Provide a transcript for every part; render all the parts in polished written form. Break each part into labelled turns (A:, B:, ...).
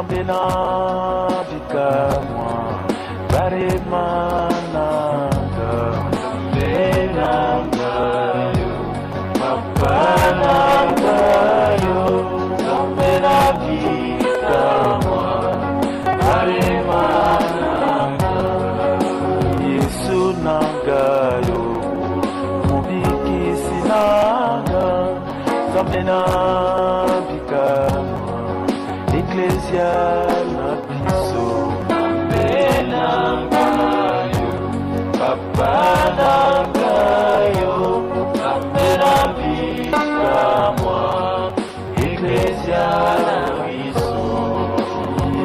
A: Zambena bikamwa baremananga benangayo papanangayo Zambena bikamwa baremananga Yesu nangayo mubikisi nanga Zambena bikamwa Ecclesia na biso Benangayo Papa nangayo Amena bikamwa Ecclesia na biso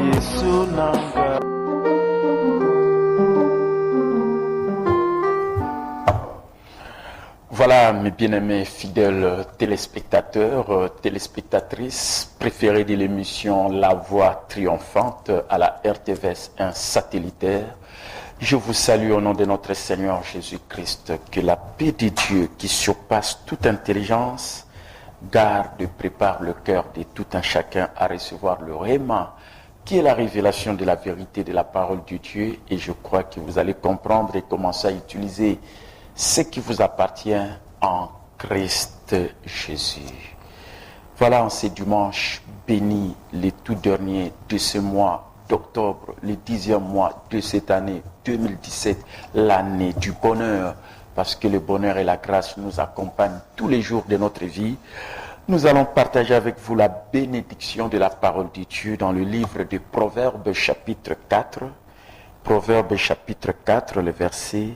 A: Yesu nangayo. Voilà mes bien-aimés fidèles téléspectateurs, téléspectatrices préférés de l'émission La Voix Triomphante à la RTVS 1 satellitaire. Je vous salue au nom de notre Seigneur Jésus-Christ. Que la paix de Dieu qui surpasse toute intelligence garde et prépare le cœur de tout un chacun à recevoir le réma qui est la révélation de la vérité de la parole de Dieu. Et je crois que vous allez comprendre et commencer à utiliser ce qui vous appartient en Christ Jésus. Voilà, en ce dimanche béni, le tout dernier de ce mois d'octobre, le 10e mois de cette année 2017, l'année du bonheur, parce que le bonheur et la grâce nous accompagnent tous les jours de notre vie. Nous allons partager avec vous la bénédiction de la parole de Dieu dans le livre de Proverbes chapitre 4. Proverbes chapitre 4, le verset.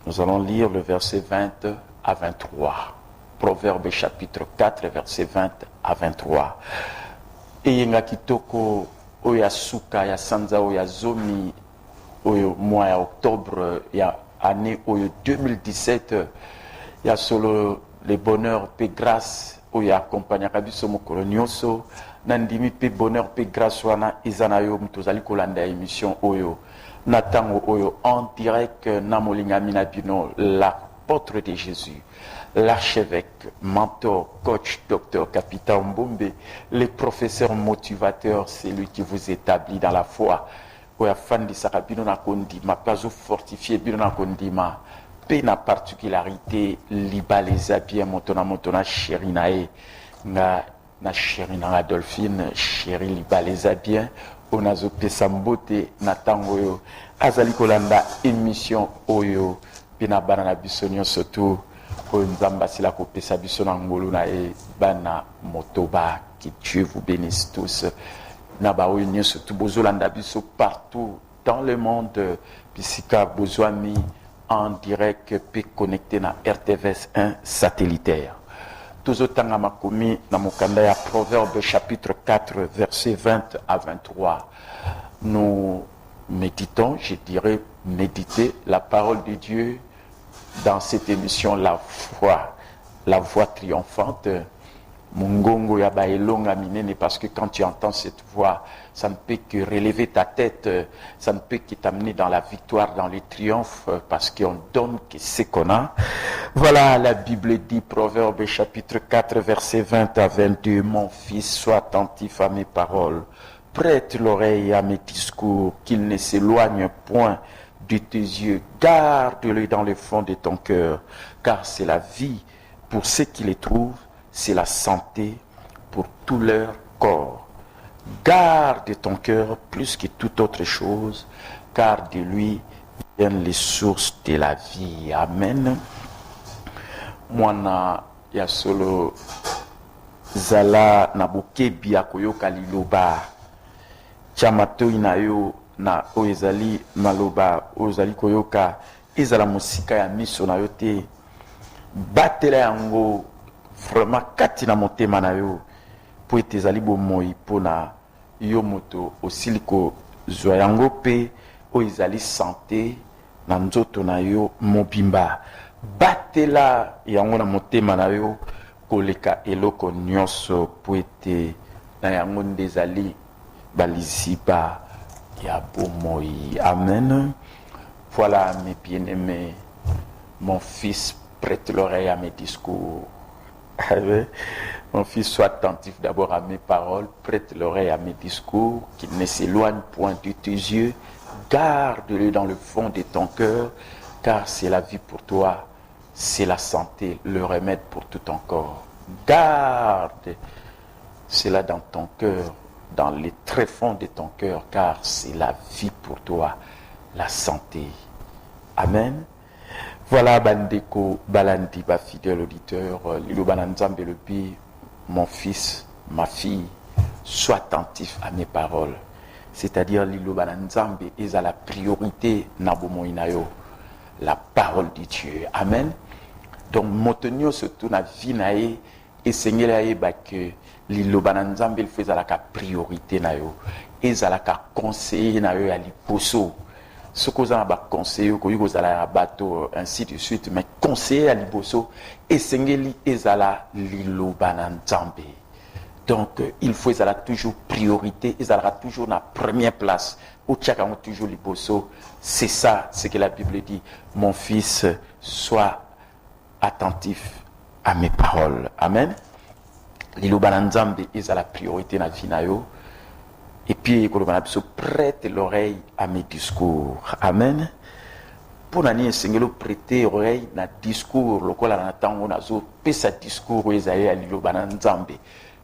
A: Nous allons lire le verset 20 à 23. Proverbe chapitre 4, verset 20 à 23. Eyenga kitoko oya suka ya sanza oya zomi oyo mois ya octobre ya année oyo 2017 ya solo le bonheur pe grâce oyo accompagnaka biso mokolo nyonso nandimi pe bonheur pe grâce wana eza na yo tozali kolanda émission oyo Natango Oyo en direct Namolingami Nabino, l'apôtre de Jésus, l'archevêque, mentor, coach, docteur, capitaine Mbombe, le professeur motivateur, c'est lui qui vous établit dans la foi. Oya fan di sakabino na kondima, pazo fortifié bino na kondima, pe na particularité libaleza bien montona chéri nae, na chéri na Adolphine, chéri libaleza bien. Onazo pesa mbote na tango oyo azali kolanda émission oyo pina bana na biso nyonso tu oyo nzambe asila kopesa biso na ngolu na e bana motoba. Que Dieu vous bénisse tous na ba oyo nyonso tu bozolanda biso partout dans le monde pisika bozwami en direct pe connecté na RTVS 1 satellitaire. Tozotanga makomi na mokanda ya Proverbe chapitre 4 verset 20 à 23. Nous méditons, je dirais méditer la parole de Dieu dans cette émission La Voix Triomphante. Mungongo ya baelonga minene, parce que quand tu entends cette voix, ça ne peut que relever ta tête, ça ne peut que t'amener dans la victoire, dans le triomphe, parce qu'on donne que ce qu'on a. Voilà, la Bible dit, Proverbe chapitre 4, verset 20 à 22, mon fils, sois attentif à mes paroles, prête l'oreille à mes discours, qu'il ne s'éloigne point de tes yeux, garde-le dans le fond de ton cœur, car c'est la vie pour ceux qui les trouvent, c'est la santé pour tout leur corps. Garde ton cœur plus que toute autre chose, car de lui viennent les sources de la vie. Amen. Mwana ya solo zala na bokebi ya koyoka liloba chamatoi na yo na oezali maloba ozali koyoka ezala musika ya miso na yo te batela yango vraiment kati na motema na yo po ete ezali bomoi mpona yo moto osiliko zwa yango pe oyo ezali sante na nzoto na yo mobimba batela yango na motema na yo koleka eloko nyonso po ete na yango nde ezali baliziba ya bomoi. Amen. Voilà mes bien-aimés, mon fils, prête l'oreille à mes discours. Mon fils, sois attentif d'abord à mes paroles, prête l'oreille à mes discours, qu'il ne s'éloigne point de tes yeux, garde-le dans le fond de ton cœur, car c'est la vie pour toi, c'est la santé, le remède pour tout ton corps. Garde cela dans ton cœur, dans les tréfonds de ton cœur, car c'est la vie pour toi, la santé. Amen. Voilà, Bandeko Balandi, ma fidèle auditeur, Lilo Bananzambe Lepi, mon fils, ma fille, sois attentif à mes paroles. C'est-à-dire, Lilo Bananzambe est à la priorité, Nabomo Inayo, la parole de Dieu. Amen. Donc, montenio surtout na vie nae, et Seigneur aye que Lilo Bananzambe il fait à la priorité nayo, et à la conseiller nayo à liposo. Ce qu'on a conseillé, qu'on a bateau, ainsi de suite, mais conseiller à Liboso, et Sengeli Ezala Lilo Bananzambe. Donc, il faut Ezala toujours priorité, Ezala toujours la première place. Au Tchaka, toujours Liboso. C'est ça, ce que la Bible dit. Mon fils, sois attentif à mes paroles. Amen. Lilo Bananzambe Ezala priorité dans la vie nayo. Et puis, prête l'oreille à mes discours. Amen. Pour nani Seigneur prêter l'oreille à discours, le qual on attend, on a fait sa discours, Esaïe à Lilo Bananzambe.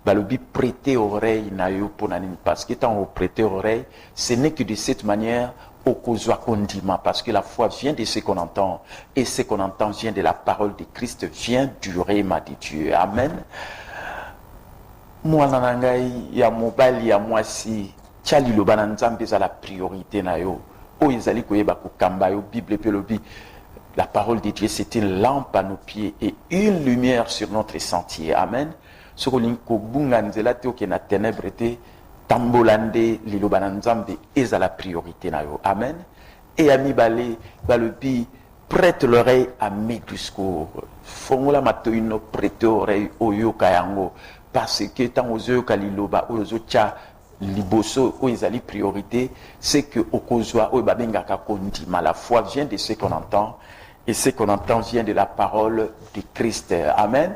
A: Balobi prêter oreille na yo pour nani, parce que tant on prêter oreille, ce n'est que de cette manière au kozwa kondima, parce que la foi vient de ce qu'on entend, et ce qu'on entend vient de la parole de Christ, vient du rhéma de Dieu. Amen. Moi nanangai ya mobali ya mwasi tia Lilo Bananzambe eza la priorité na yo o ezali koyeba kokamba yo Bible pe lobi la parole de Dieu c'est une lampe à nos pieds et une lumière sur notre sentier. Amen. Soko linko bunga nzela te oke na ténèbre te tambolande Lilo Bananzambe eza la priorité na yo. Amen. Et ami balé balobi prête l'oreille à mes discours. Fongola matoino prête oreille oyo kayango. Parce que tant aux yeux kaliloba aux autres liboso aux ali priorité c'est que au kozwa au babenga kakondima la foi vient de ce qu'on entend et ce qu'on entend vient de la parole de Christ. Amen.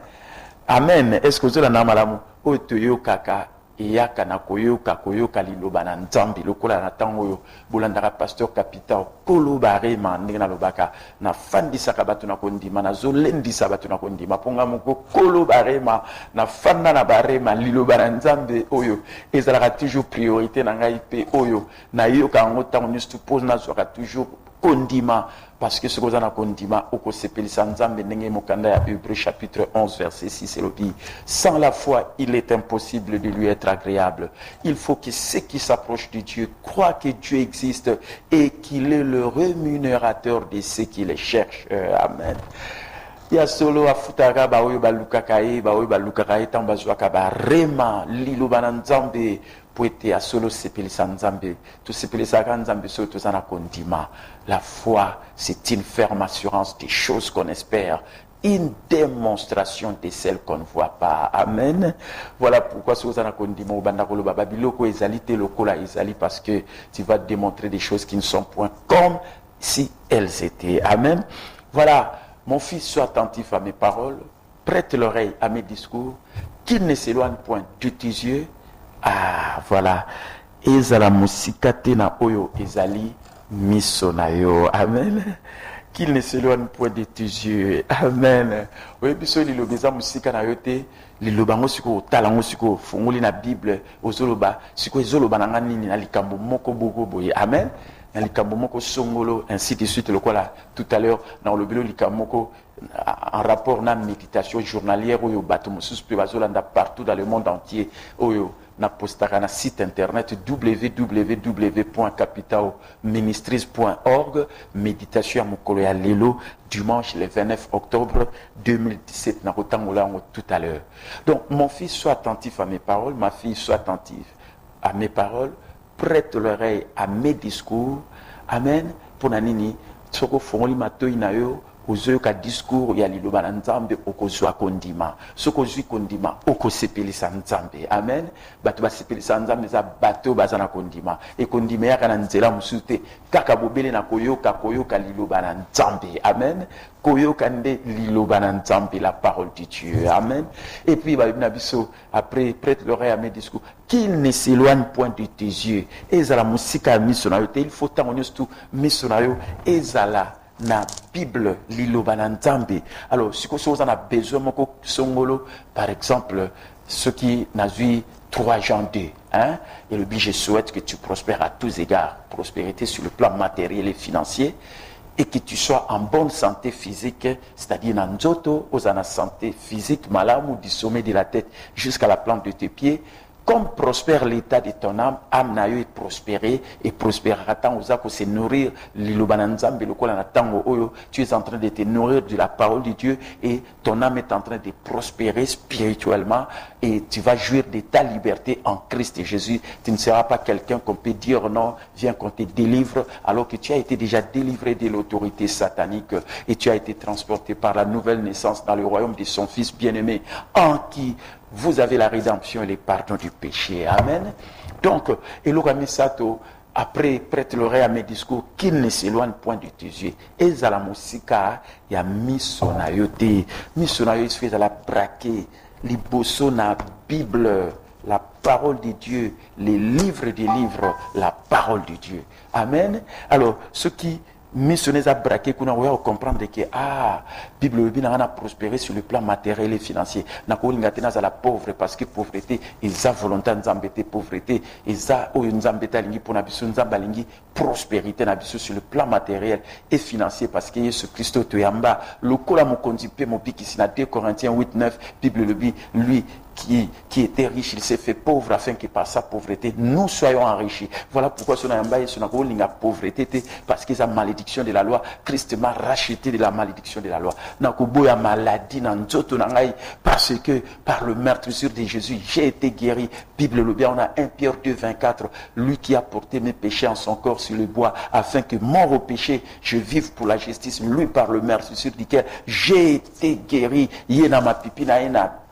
A: Amen. Est-ce que vous avez namalamu o toyo kaka eyaka na koyoka Lilo Bananzambe lokola na tango oyo bolandaka pasteur capital koloba rema ndenge na lobaka na fandisaka bato na kondima na zolendisa bato na kondima ponga moko koloba rema na fanda na barema Lilo Bananzambe oyo ezalaka toujours priorité na ngai pe oyo na yoka ngo tango nyusu pose na zwaka toujours kondima parce que ce qu'on a kondima oko sepelisa nzambe ndenge mokanda ya Hébreux chapitre 11 verset 6 et le dit sans la foi il est impossible de lui être agréable. Il faut que ceux qui s'approchent de Dieu croient que Dieu existe et qu'il est le rémunérateur de ceux qui les cherchent. Amen. Ya solo afutaka ba oyo balukaka tambazwaka ba rema Lilo Bananzambe poete a solo sepelisa nzambe to sepelisa nzambe so to sana kondima. La foi c'est une ferme assurance des choses qu'on espère, une démonstration de celles qu'on ne voit pas. Amen. Voilà pourquoi si vous en kondima obanda koloba babiloko ezali te lokola ezali, parce que tu vas démontrer des choses qui ne sont point comme si elles étaient. Amen. Voilà. Mon fils, sois attentif à mes paroles, prête l'oreille à mes discours, qu'il ne s'éloigne point de tes yeux. Ah, voilà. Ezala musika tena oyo ezali misonayo. Amen. Qu'il ne s'éloigne point de tes yeux. Amen. Oui, biso lilo beza musika na yote, lilo bango siko talango siko funguli na Bible ozoloba siko ezoloba nanga nini na likambo moko boko boye. Amen. Songolo, ainsi de suite, le quoi tout à l'heure, dans le bureau Likamoko, en rapport à méditation journalière, où partout dans le monde entier, où na postaka na site internet www.capitalministries.org, méditation à Mokolo ya Lelo, dimanche le 29 octobre 2017, na Rotangolango tout à l'heure. Donc, mon fils, sois attentif à mes paroles, ma fille, sois attentive à mes paroles, prête l'oreille à mes discours. Amen. Pour nanini, soko fongoli matoi na yo, ozoyoka discours ya liloba na nzambe okozwa kondima soki ozwi kondima okosepelisa nzambe amen bato basepelisa nzambe eza bato baza na kondima ekondima eyaka na nzela mosusu te kaka bobele na koyoka liloba na nzambe amen koyoka nde liloba na nzambe la parole de Dieu amen et puis bayebi na biso après prête l'oreille à mes discours qu'il ne s'éloigne point de tes yeux ezala mosika ya miso na yo te il faut ntango nyonso tu miso na yo ezala na Bible liloba na nzambe alors sikoyo soki oza na besoin moko songolo par exemple ce qui nazwi 3 Jean 2 hein? Et le but je souhaite que tu prospères à tous égards prospérité sur le plan matériel et financier et que tu sois en bonne santé physique, c'est-à-dire dans nzoto, aux en santé physique, malamu du sommet de la tête jusqu'à la plante de tes pieds, comme prospère l'état de ton âme na yo est prospérée et prospérera tant aux actes se nourrir l'ilobananzambe le kola na tango oyo tu es en train de te nourrir de la parole de Dieu et ton âme est en train de prospérer spirituellement et tu vas jouir de ta liberté en Christ Jésus. Tu ne seras pas quelqu'un qu'on peut dire non, viens qu'on te délivre alors que tu as été déjà délivré de l'autorité satanique et tu as été transporté par la nouvelle naissance dans le royaume de son Fils bien-aimé en qui vous avez la rédemption et le pardon du péché. Amen. Donc, Elokami Sato, après prête l'oreille à mes discours, qu'il ne s'éloigne point de tes yeux. Et à la musique, il y a misonayote. Misonayote, il fait à la braquer. Liboso na Bible, la parole de Dieu, les livres des livres, la parole de Dieu. Amen. Alors, ce qui missionnaires à braquer qu'on a comprendre que Bible a prospéré sur le plan matériel et financier na ko lingatena za la pauvre parce que pauvreté eza volonté nzambete pauvreté eza oyo nzambeta lingi pona biso nzamba lingi prospérité na biso sur le plan matériel et financier parce que Yesu Christo to yamba lokola mokonzi pe mobikisi na 2 Corinthiens 8:9 Bible le dit lui qui était riche, il s'est fait pauvre afin que par sa pauvreté, nous soyons enrichis. Voilà pourquoi son yamba est son pauvreté, parce que sa malédiction de la loi, Christ m'a racheté de la malédiction de la loi. Nakuboya maladie nanzoto nangai, parce que par le meurtrissure de Jésus, j'ai été guéri. Bible le bien, on a 1 Pierre 2:24, lui qui a porté mes péchés en son corps sur le bois, afin que mort au péché, je vive pour la justice. Lui par le meurtrissure duquel j'ai été guéri. Yena ma pipina ena.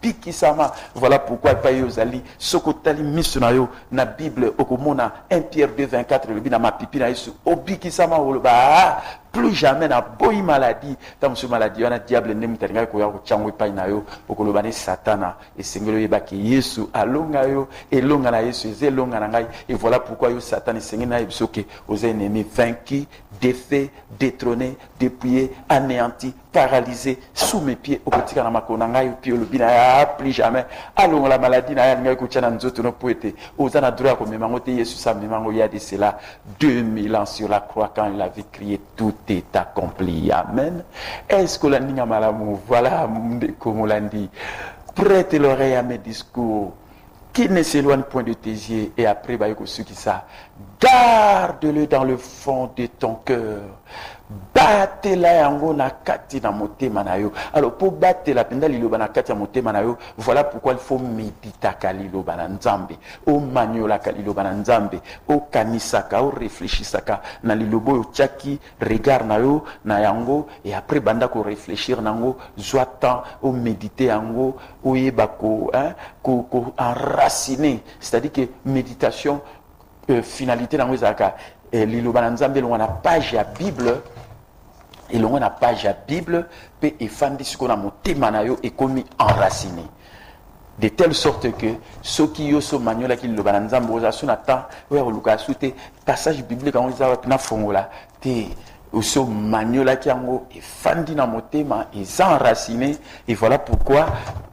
A: Voilà pourquoi il ozali sokotali missionario na Bible okomona 1 Pierre 2:24 le bina ma pipi na Yesu obikisama oloba plus jamais na boyi maladie dans ce maladie on a diable ne mutalinga ko ya ko chango pa na yo okoloba ne satana et sengelo yebaki Yesu alonga yo elonga na Yesu zelonga na ngai et voilà pourquoi yo satana sengena ebisoke aux ennemis vaincus défaits détrônés dépouillés anéantis paralysés sous mes pieds okotika na makona ngai puis le bina plus jamais alonga la maladie na ya ngai ko tchana nzoto no poete ozana droit ko memango te Yesu sa memango ya de cela 2000 ans sur la croix quand il avait crié tout est accompli. Amen. Est-ce que la ninga malamu, voilà, comme on l'a dit, prête l'oreille à mes discours, qui ne s'éloigne point de tes yeux, et après, bah, ce qui ça, garde-le dans le fond de ton cœur. Batte la yango na kati na motema na yo. Alors pour battre la penda liloba na kati na motema na yo, voilà pourquoi il faut méditer kaliloba na nzambe. O maniola kaliloba na nzambe, o kanisaka, o réfléchissaka na lilobo yo tchaki regard na yo na yango et après banda ko réfléchir nango, soit temps o méditer yango, o yeba ko ko enraciner, c'est-à-dire que méditation finalité nango zaka liloba na nzambe lo na page ya Bible. Et l'on a page à Bible, pe efandi sukona motema na yo ekomi enraciné. De telle sorte que ceux qui yo so maniola ki le bananzambo oza suna temps ouais luka sute passage biblique on za na fongola te so maniola ki yango efandi na motema et enraciné et voilà pourquoi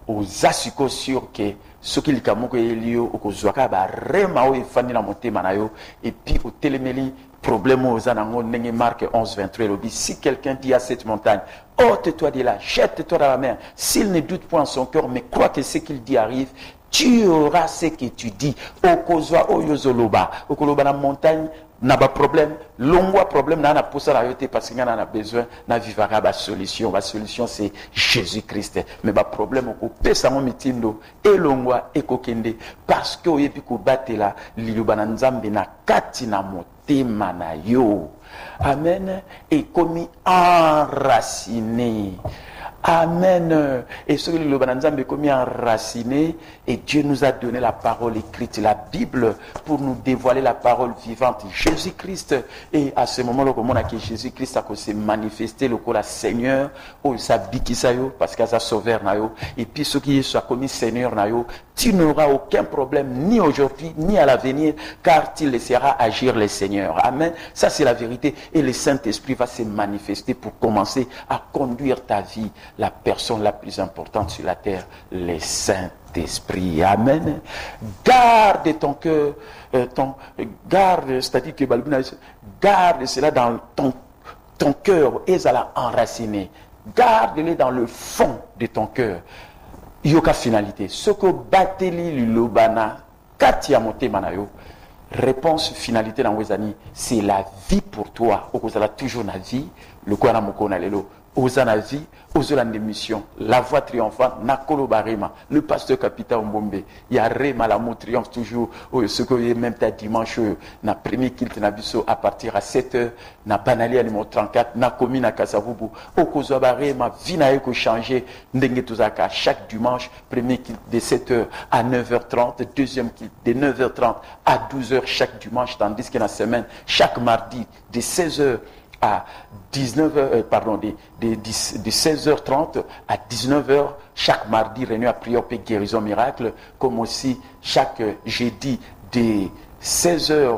A: aux asiko sûr que ce qui likamoko elio okozwaka ba rema o efandi na motema na yo et puis au telemeli problème aux anango nenge Marc 11:23 le dit si quelqu'un dit à cette montagne ôte-toi de là jette-toi dans la mer s'il ne doute point en son cœur mais croit que ce qu'il dit arrive tu auras ce que tu dis okozwa oyozoloba okoloba na montagne n'a pas problème longwa problème na posa la yote parce qu'il y en a besoin na vivara ba solution c'est Jésus-Christ mais ba problème ko pesa mo mitindo et longwa ekokende parce que oyebi ko batela liloba na nzambe na kati na moto motema na yo. Amen. Et comme enraciné. Amen. Et ce que le Bananzambe est comme enraciné, et Dieu nous a donné la parole écrite, la Bible, pour nous dévoiler la parole vivante. Jésus-Christ, et à ce moment-là, comme on a que Jésus-Christ a s'est manifesté, le coup la Seigneur, oh, ça bikisayo, parce qu'il a sauveur nayo, et puis ce qui est soit commis Seigneur nayo, tu n'auras aucun problème, ni aujourd'hui, ni à l'avenir, car tu laisseras agir les Seigneurs. Amen. Ça, c'est la vérité. Et le Saint-Esprit va se manifester pour commencer à conduire ta vie. La personne la plus importante sur la terre, le Saint-Esprit. Amen. Garde ton cœur, garde, c'est-à-dire que garde cela dans ton cœur, et ça l'a enraciné. Garde-le dans le fond de ton cœur. Yoka finalité. Ce que Bateli Lulobana, Katia Mote Manayo, réponse finalité dans Wezani, c'est la vie pour toi. Okozala toujours la vie, le Kwana Mokona Lelo. Ozana vie, Ozolan d'émission, la voix triomphante, Nakolo Barema, le pasteur capitaine Mbombe, il y a Rema, l'amour triomphe toujours, ce que même ta dimanche, na premier kilt na biso à partir à 7h, na banali à numéro 34, na komi na Kasavubu, Okozo Barema, vina eko changer, ndenge tozaka, chaque dimanche, premier kilt de 7h à 9h30, deuxième kilt de 9h30 à 12h chaque dimanche, tandis que la semaine, chaque mardi, de 16h à 19h, de 16h30 à 19h, chaque mardi, réunion à prière et guérison miracle, comme aussi chaque jeudi de 16h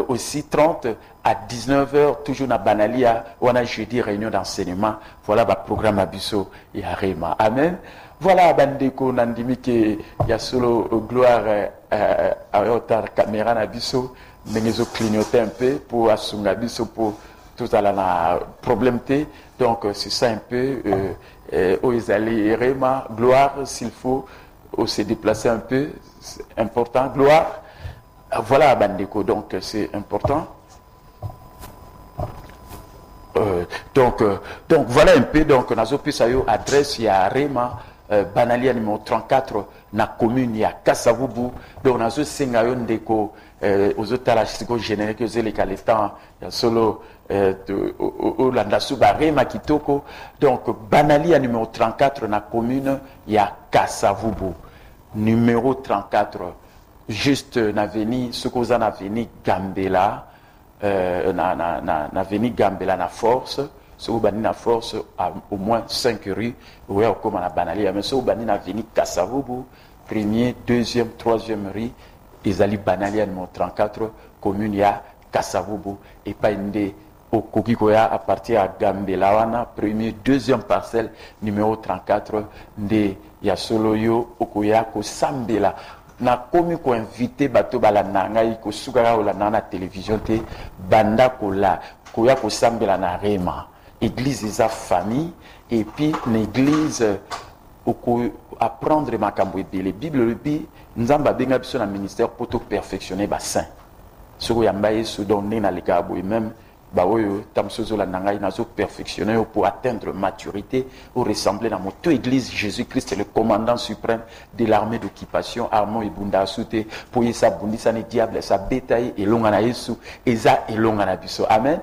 A: aussi 30 à 19h, toujours dans Banalia, on a jeudi réunion d'enseignement. Voilà le programme Abisso et Arema. Amen. Voilà, Bandeko Nandimi, il y a solo gloire à votre caméra Nabisso, mais ils ont clignoté un peu pour Asunga Abisso pour tout à l'heure problème T, donc c'est ça un peu Oizali Rema, gloire s'il faut se déplacer un peu, c'est important, gloire, voilà Bandeko, donc c'est important. Donc voilà un peu, donc Nazo Pisayo adresse, il y a Rema, Banalia numéro 34, na commune, il y a Kasavubu, donc Nazo Sengayo Ndeko, aux autres la générique, aux les temps, il y a solo donc Banali à numéro 34 na commune il y a Kasavubu numéro 34 juste na veni ce qu'on a veni Gambela na veni Gambela na force ce qu'on na force à au moins 5 rues où est comme na Banali mais ce qu'on na veni Kasavubu premier deuxième troisième rue Ezali Banali à numéro 34 commune il y a Kasavubu et pas une au Kokikoya à partir à Gambelawana, premier, deuxième parcelle, numéro 34, de Yasoloyo, Okoya, ko Sambela. Na komi ko invité bato bala nangai ko sugara ola na télévision te banda ko la koya ko Sambela na Rema. Église des famille et puis l'église oko apprendre makambo ebele. Bible le bi nzamba benga biso na ministère pour tout perfectionner ba saint. Soko yamba yesu donné na lekabo et même baoyo tamsozo la nangai nazo perfectionner pour atteindre maturité ou ressembler dans notre église Jésus-Christ le commandant suprême de l'armée d'occupation armon et bunda soute pour yesa bundisa ne diable sa bétail et longa na yesu eza et longa na biso amen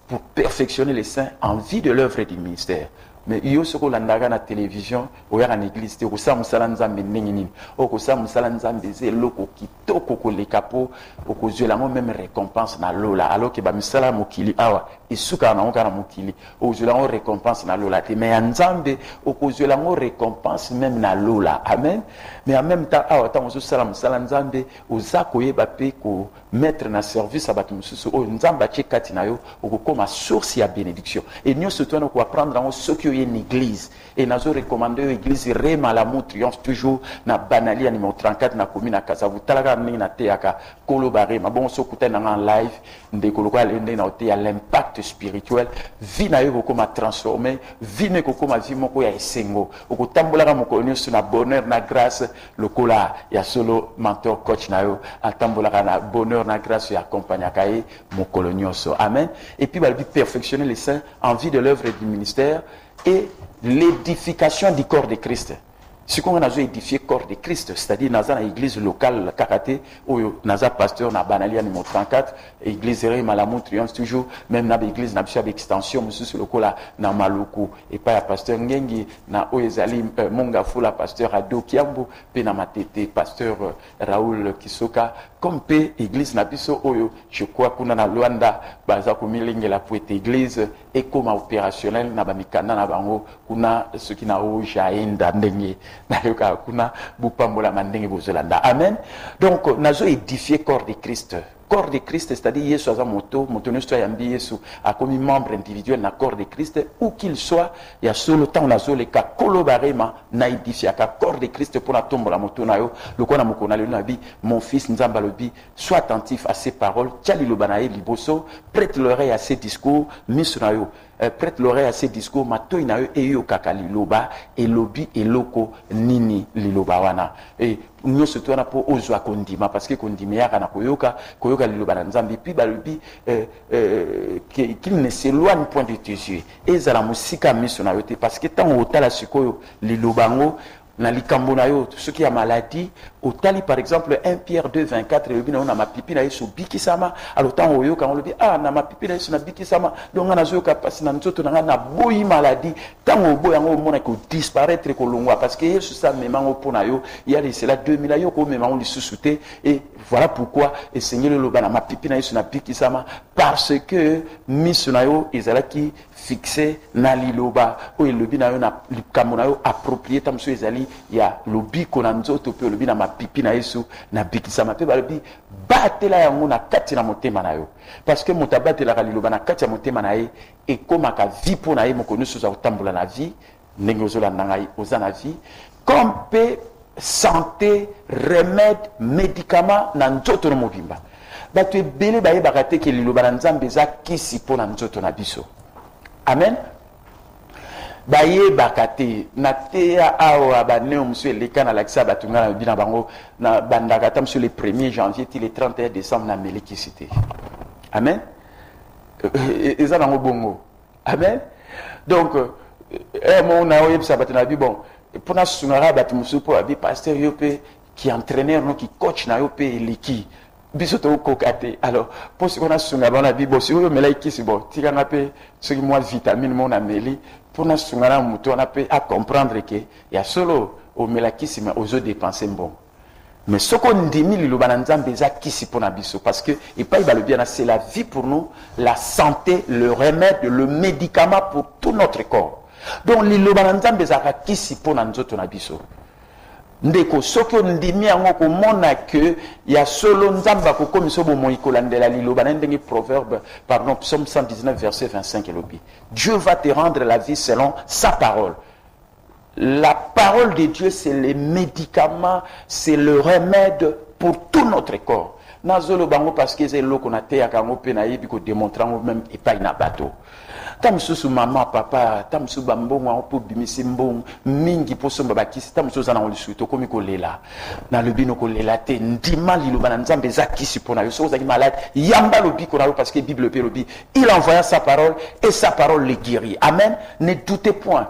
A: pour perfectionner les saints en vue de l'œuvre du ministère. Mais yo soko landaga na télévision oya na église te ko sa musala nzambe ndenge nini ko sa musala nzambe ze loko kitoko ko le capo ko zela mo même récompense na lola alors que ba musala mokili awa isuka na onka na mokili o zela on récompense na lola te mais nzambe ko zela mo récompense même na lola amen mais en même temps awa tant so sala musala nzambe o za ko yeba pe ko mettre na service abatu mususu o nzamba chekati na yo ko koma source ya bénédiction et nous surtout on ko apprendre en ce qui une église et nazo recommander église Rema l'amour triomphe toujours na Banali numéro 34 na commune na Kasavu talaka ningi na teaka kolo barema bon so kutana en live ndeko lokwa lende na te ya l'impact spirituel vie na yo koma transformer vie ne koma vie moko ya esengo okotambola moko nyonso na bonheur na grâce lokola ya solo mentor coach na yo atambola na bonheur na grâce ya accompagner kae mokolo nyonso amen et puis balbi perfectionner les saints en vue de l'œuvre du ministère et l'édification du corps de Christ. Ce qu'on a édifié corps de Christ, c'est-à-dire dans l'église locale karaté, où dans un pasteur na banalia numéro 34, église Malamou triomphe toujours, même dans l'église na bishab extension, monsieur sur le cola na Maluku, et pas pasteur Ngengi, na Oezali Monga Fula, pasteur Ado Kiambo, pe na Matete, pasteur Raoul Kisoka, comme pe église na biso oyo, je crois qu'on a na Luanda, baza kumilinge la poète église, et comme opérationnel na bamikana na bango, kuna ce qui na o jaenda ndenge. Amen. Donc, nous avons édifié corps de Christ. Corps de Christ, c'est-à-dire Yesu aza moto ne soit yambi Yesu a comme membre individuel na corps de Christ, où qu'il soit, il y a solo temps nazo le ka kolobarema na édifié ka corps de Christ pour la tombe la moto na yo, le kona mokona le nabi, mon fils nzamba lobi, sois attentif à ses paroles, tchali lobanae liboso, prête l'oreille à ses discours, misu na yo. Prête l'oreille à ces discours, mato ina yo eyo kaka liloba, elobi eloko nini liloba wana. Et nous se tourne pour ozwa kondima, parce que kondima yaka na koyoka liloba na nzambi, puis balobi qu'il ne s'éloigne point de tes yeux. Et zala musika miso na yote, parce que tant otala sikoyo liloba ngo, na likambo na yo, ceux qui a maladie, otali par exemple 1 Pierre 2, 24, le bina on a ma pipi na yesu bikisama, alors tant oyo quand on le dit, ah na ma pipi na yesu na bikisama, donc on a zo kapasi na nzoto na boyi maladie, tant o boy ngo mona ko disparaître ko longwa, parce que yesu sa memango pona yo, il y a cela 2000 yo ko memango li susute, et voilà pourquoi et Seigneur le loba na ma pipi na yesu na bikisama, parce que misu na yo ezalaki fixé na liloba, ou le bina yo na likambo na yo approprié tam so ezali ya lobi ko na nzoto pe lobi na mapipi na yesu na bikisama pe balobi batela yango na kati na motema na yo, parce que motabatela ka liloba na kati ya motema na ye ekomaka vie po na ye moko nyonso za kotambola na vie ndenge ozolanda ngai oza na vie, comme pe santé, remède, médicament na nzoto no mobimba. Bato ebele bayebaka te ke liloba na nzambe eza kisi po na nzoto na biso. Amen. Baye bakate na teya awa baneo monsieur leka na lakisa batunga na bina bango na bandakata monsieur le 1er janvier ti le 31 décembre na melikisité. Amen. Eza nango bongo. Amen. Donc mon na oyebisa batuna bi bon pour na sungara batu musu po abi pasteur yope qui entraîneur no qui coach na yope leki bisoto kokate. Alors pour ce qu'on a sungara na bi bon si vous me like si bon tika na pe ce qui moi vitamine mon ameli pour na sungara muto na pe à comprendre que ya solo o melaki mais aux autres dépenser bon. Mais ce qu'on dit, parce que c'est la vie pour nous, la santé, le remède, le médicament pour tout notre corps. Donc, l'Ilobananzam bezaka kisi pour nanzoto nabiso. Ndeko, soko ndimi yango komona que ya solo nzamba ko komiso bomo ikolandela l'Ilobanandenge proverbe, pardon, psaume 119 verset 25 elobi. Dieu va te rendre la vie selon sa parole. La parole de Dieu, c'est le médicament, c'est le remède pour tout notre corps. Nazolo bango parce que c'est l'eau qu'on a té à kango penaï puis qu'on démontre même et pas une bateau. Tam sous maman papa, tam sous bambo moi pour bimisi mbong mingi pour son babaki, tam sous ana on le suito comme ko lela. Na le bino ko lela te ndima li lo bananzambe zakisi pour na yo so zaki malade yamba lobi ko na parce que Bible pe lobi. Il envoya sa parole et sa parole les guérit. Amen. Ne doutez point.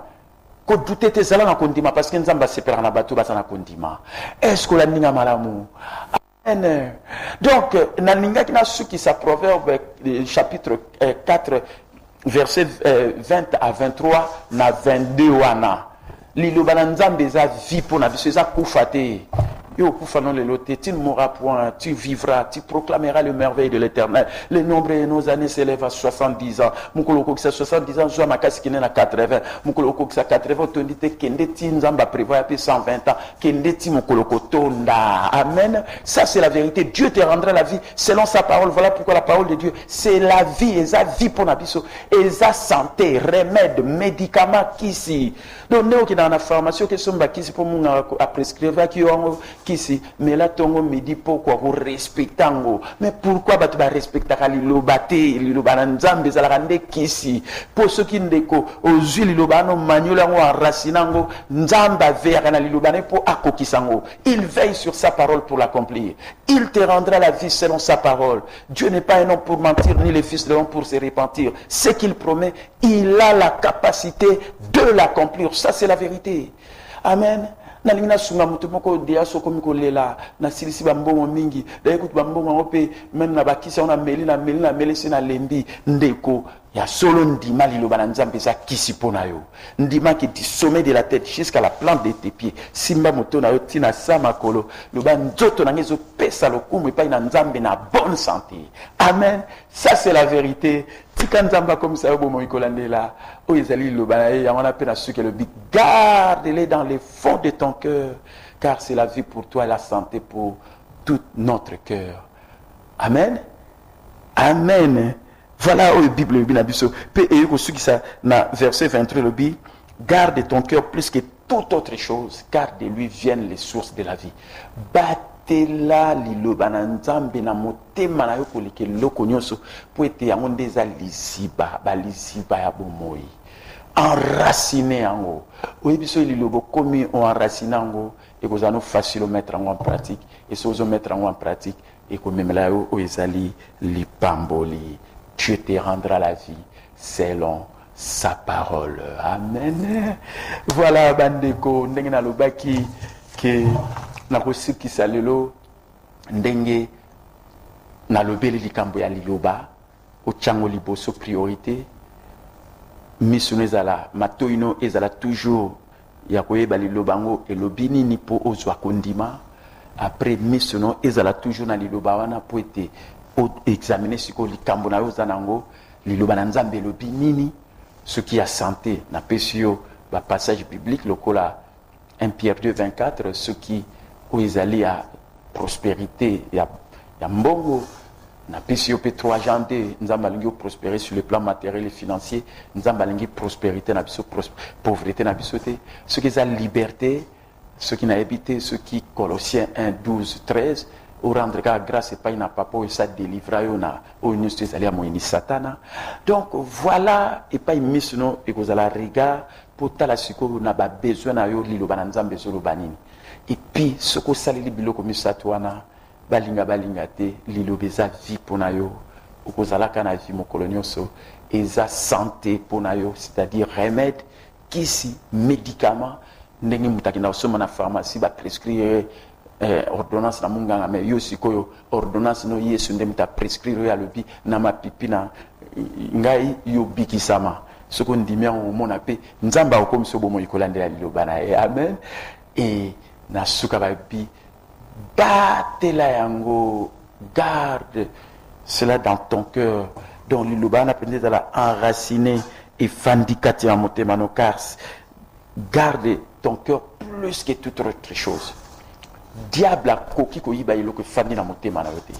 A: Ko douter tes ala na kondima parce que nzamba sepera na bato basa na kondima. Est-ce que la ninga malamu? Amen. Donc na ninga kina suki sa proverbe chapitre 4 verset 20 à 23 na 22 wana. Lilo bananzambe za vie pour na biso za kufate. Yo kufanon le loté, tu ne mourras point, tu vivras, tu proclameras le merveille de l'Éternel. Le nombre de nos années s'élève à 70 ans. Mukoloko qui 70 ans, soit makasi qui na 80. Mukoloko qui 80, ton dit kende ti nzamba prévoit après 120 ans. Kende ti mukoloko tonda. Amen. Ça c'est la vérité. Dieu te rendra la vie selon sa parole. Voilà pourquoi la parole de Dieu, c'est la vie, et sa vie pour nabiso, et sa santé, remède, médicament qui si. Donc nous qui dans la pharmacie que sommes qui pour nous à prescrire qui ont kisi mais là tongo me dit pourquoi vous respectango mais pourquoi batu ba respectaka lilobate lilobananzambe za la rande kisi pour ceux qui ndeko aux lilobano manyola ngo racinango nzamba vers na lilobane pour akokisango il veille sur sa parole pour l'accomplir. Il te rendra la vie selon sa parole. Dieu n'est pas un homme pour mentir ni le fils de l'homme pour se repentir. Ce qu'il promet, il a la capacité de l'accomplir. Ça c'est la vérité. Amen. Nalingina sunga mutu moko dia soko miko lela na silisi bambongo mingi d'ailleurs kutu bambongo ngope même na bakisa on a meli sina lembi ndeko ya solo ndima liloba na nzambe za kisi pona yo ndima qui du sommet de la tête jusqu'à la plante de tes pieds simba moto na yo tina sa makolo loba nzoto na ngezo pesa lokumu epai na nzambe na bonne santé. Amen. Ça c'est la vérité. Tika nzamba comme ça bomo ikolandela o ezali loba na ye on appelle à ceux qui le big garde-les dans les fonds de ton cœur car c'est la vie pour toi et la santé pour tout notre cœur. Amen. Amen. Voilà où la Bible est biso. Pe et ko suki ça na verset 23 le bi garde ton cœur plus que toute autre chose car de lui viennent les sources de la vie. Batela liloba na nzambe na motema na yo koleke loko nyonso po ete yango ndeza liziba baliziba ya bomoi. Enraciné yango. Oui biso lilobo komi enraciné yango et que ça nous facile de mettre en pratique et si vous mettre en pratique et que même là où ezali lipamboli. Dieu te rendra la vie selon sa parole. Amen. Voilà, bandeko, ndenge na lobaki ke na kosiki salelo ndenge na lobeli likambo ya liloba o chango liboso priorité mission ezala matoino ezala toujours ya koyeba liloba ngo elobi nini po ozwa kondima après mission ezala toujours na liloba wana po ete examiner ce que likambo na yo zanango liloba na nzambe lobi nini ce qui a santé na pesio ba passage biblique lokola 1 Pierre 2:24 ce qui ezali ya prospérité ya mbongo na pesio pe 3 Jean 2 nzambe alingi prospérer sur le plan matériel et financier nzambe alingi prospérité na biso pauvreté na biso te ce qui est la liberté ce qui n'a habité ce qui Colossiens 1:12-13 ou rendre grâce et pas na papa et ça délivra yo na o nous allé à moini satana. Donc voilà et pas mission et que la regard pour ta la siko na ba besoin na yo liloba na nzambe zolo banini et puis ce que ça li biloko misatwana balinga te liloba za vie pona yo ou kozala kana vie mokolonioso eza santé pona yo c'est-à-dire remède kisi médicament ndenge mutakina osoma na pharmacie ba prescrire ordonnance na munganga mais yo sikoyo ordonnance no yesu ndem ta prescrire ya lobi na mapipi na ngai yo bikisama soko ndimia o mona pe nzamba okomso bomo ikolandela liloba na amen et na suka ba bi batela yango garde cela dans ton cœur dans liloba na pende de la enraciner et fandikati en motema no cars garde ton cœur plus que toute autre chose. Diable a koki ko yiba iloko fandi na motema na yote.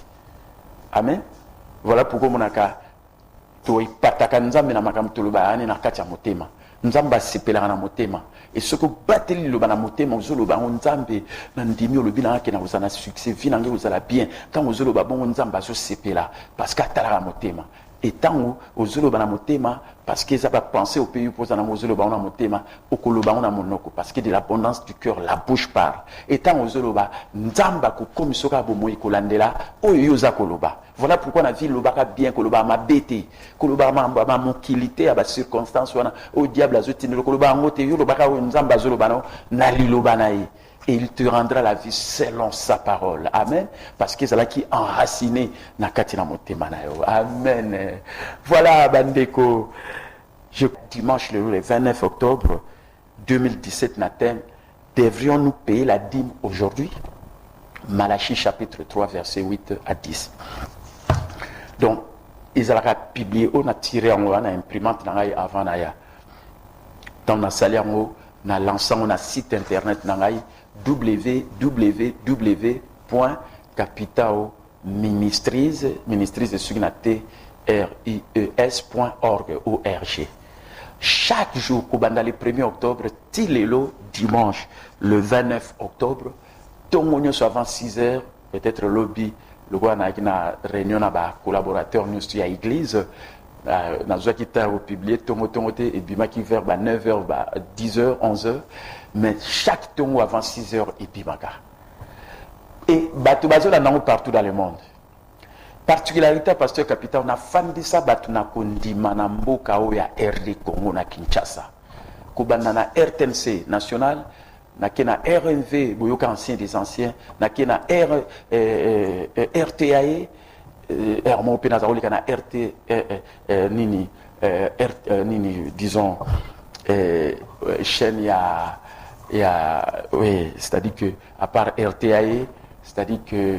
A: Amen. Voilà pourquoi monaka to ipataka nzambe na makambo toloba ani na kati ya motema. Nzamba sepelaka na motema. Et ce que bateli loba na motema ozoloba nzambe na ndimi olobi na ke na uzana succès vie na nge uzala bien. Quand ozoloba bon nzamba zo sepela parce que atala motema. Et tant ozoloba na motema parce que ça va penser au pays pour ça na ozoloba na motema okoloba na monoko parce que de l'abondance du cœur la bouche parle. Et tant ozoloba nzamba ko komisoka bomoyi kolandela oyo yoza koloba. Voilà pourquoi na vie lobaka bien koloba ma bete koloba ma mokilité à ba circonstance wana au diable azotine koloba ngote yo lobaka o nzamba zoloba na liloba na ye. Et il te rendra la vie selon sa parole. Amen. Parce que c'est là qui est enraciné na katina motema na yo. Amen. Voilà, bandeko. Dimanche le 29 octobre 2017 matin, devrions-nous payer la dîme aujourd'hui? Malachie chapitre 3 verset 8 à 10. Donc, ils ont publié, on a tiré en haut, on a imprimante avant naya. Dans la salle en haut, on a lancé un site internet naya. www.capitalministries.org. Chaque jour, pendant le 1er octobre, Tilelo, dimanche, le 29 octobre, tout le monde avant 6 heures, peut-être lobby, le roi a une réunion avec collaborateurs nous à l'église, dans ce qui t'a publié, et bima qui vers 9h, 10h, 11h, mais chaque tongo avant 6h et bimaka. Et bateau bazo la nango partout dans le monde. Particularité pasteur capitaine, on a fandi ça batu na kondima na mboka o ya RD Congo na Kinshasa. Kubanda na RTNC national, nakena RMV, boyoka ancien des anciens, nakena RTAE, mon penazaroli kana RT, nini, nini, disons, chaîne, il y a, oui, c'est-à-dire que, à part RTAE, c'est-à-dire que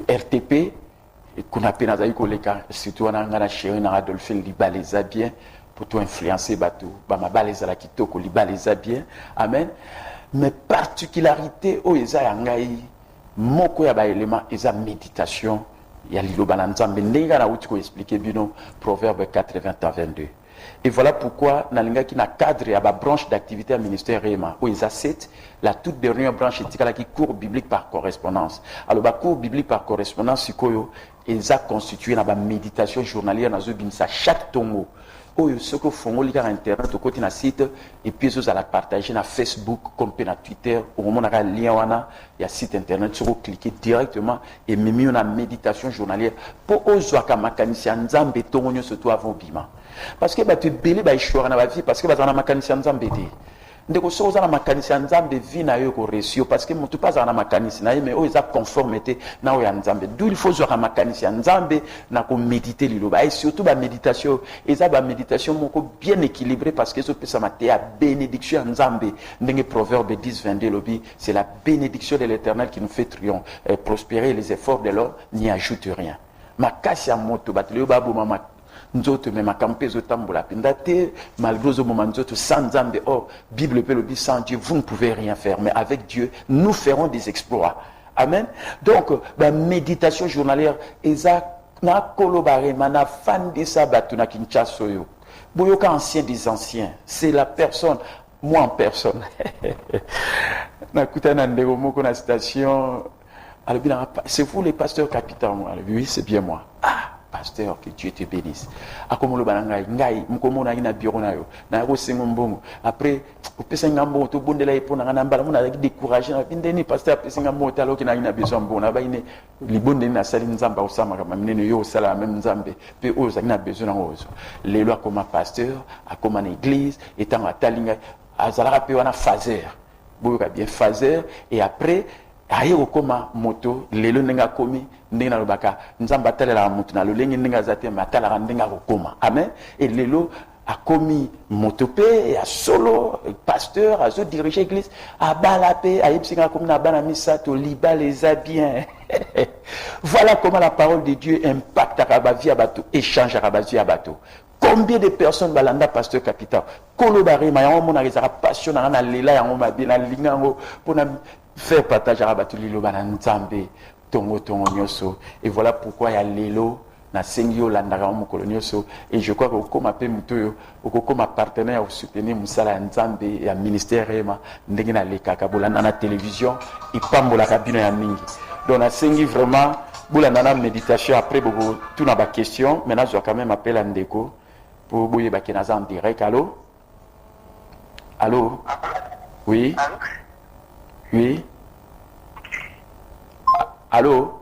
A: RTP, qu'on a penazai koleka, surtout on a ngana chéri na Adolphe libaleza bien, pour tout influencer bateau, ma baleza la kitoko libaleza bien, amen. Mais particularité au eza yangai, moko ya ba élément eza méditation, ya liloba na nzambe ndenge na uti ko expliquer bino Proverbe 80-22. Et voilà pourquoi nalinga qui na cadre ya ba branche d'activité à ministère Réma, où ils acceptent la toute dernière branche éthique qui cours biblique par correspondance. Alors ba cours biblique par correspondance sikoyo ils a constitué na ba méditation journalière na zo binisa chaque tongo. Oyo soko fongo lika internet au côté na site et puis ils la partager na Facebook comme na Twitter au moment na lien wana ya site internet sur cliquer directement et même on a méditation journalière pour ozo ka makanisi nzambe tongo nyo surtout avant bima parce que ba tu belé ba ishora na ba vie parce que ba na makanisi nzambe te ndeko soza na makanisi nzambe vie na yo ko resio parce que mutu pas na makanisi na mais oza conformité na ya nzambe d'où il faut zo ka makanisi nzambe na ko méditer liloba et surtout ba méditation eza ba méditation moko bien équilibré parce que zo pesa maté ya bénédiction nzambe ndenge Proverbe 10-22 lobi c'est la bénédiction de l'Éternel qui nous fait prospérer les efforts de l'homme n'y ajoute rien makasi ya moto batleo babo mama nzoto me makampe zotambola pendate malgré zo moment nzoto sans nzambe oh Bible peut le dire sans Dieu vous ne pouvez rien faire mais avec Dieu nous ferons des exploits amen donc la méditation journalière eza na kolobare mana fan de sabat na Kinshasa yo boyoka ancien des anciens c'est la personne moi en personne na kutana ndeko moko na station alors c'est vous les pasteurs capitaines oui c'est bien moi pasteur, que Dieu te bénisse. Akomolo banangai, ngai, mkomo na ina bureau na yo. Na ko sengo mbongo. Après, opesa ngambo to bondela ipo na ngana mbala mona décourager na bindeni pasteur opesa ngambo talo ki na ina besoin mbongo. Na ba ine libonde na sali nzamba osama kama minene yo sala même nzambe. Pe oza ina besoin na ozo. Lelo akoma pasteur, akoma na église, etant atalinga azala pe wana phaser. Boyoka bien phaser et après aye okoma moto lelo nenga komi ndena lobaka nzamba talela mutu na lolenge ndinga zate matala ndinga kokoma amen et lelo a commis motope a solo pasteur a zo diriger église a balapé a yipsinga comme na bana misato liba les a bien voilà comment la parole de Dieu impacte à vie à bateau échange à vie à bateau. Combien de personnes balanda pasteur capital kolobare ma yango mona rezaka passion na lela yango mabina lingango pona faire partage à bateau lilo bana nzambe tongo nyoso et voilà pourquoi il y a lelo na sengio landaka mokolo nyoso et je crois que comme appel mutoyo comme partenaire au soutenir musala nzambe ya ministère Rema ndenge na lekaka bolanda na télévision et pambola kabino ya mingi donc na sengi vraiment bolanda na méditation après bobo tout na ba question maintenant je dois quand même appeler à ndeko pour boye ba kenaza en direct allô oui oui allô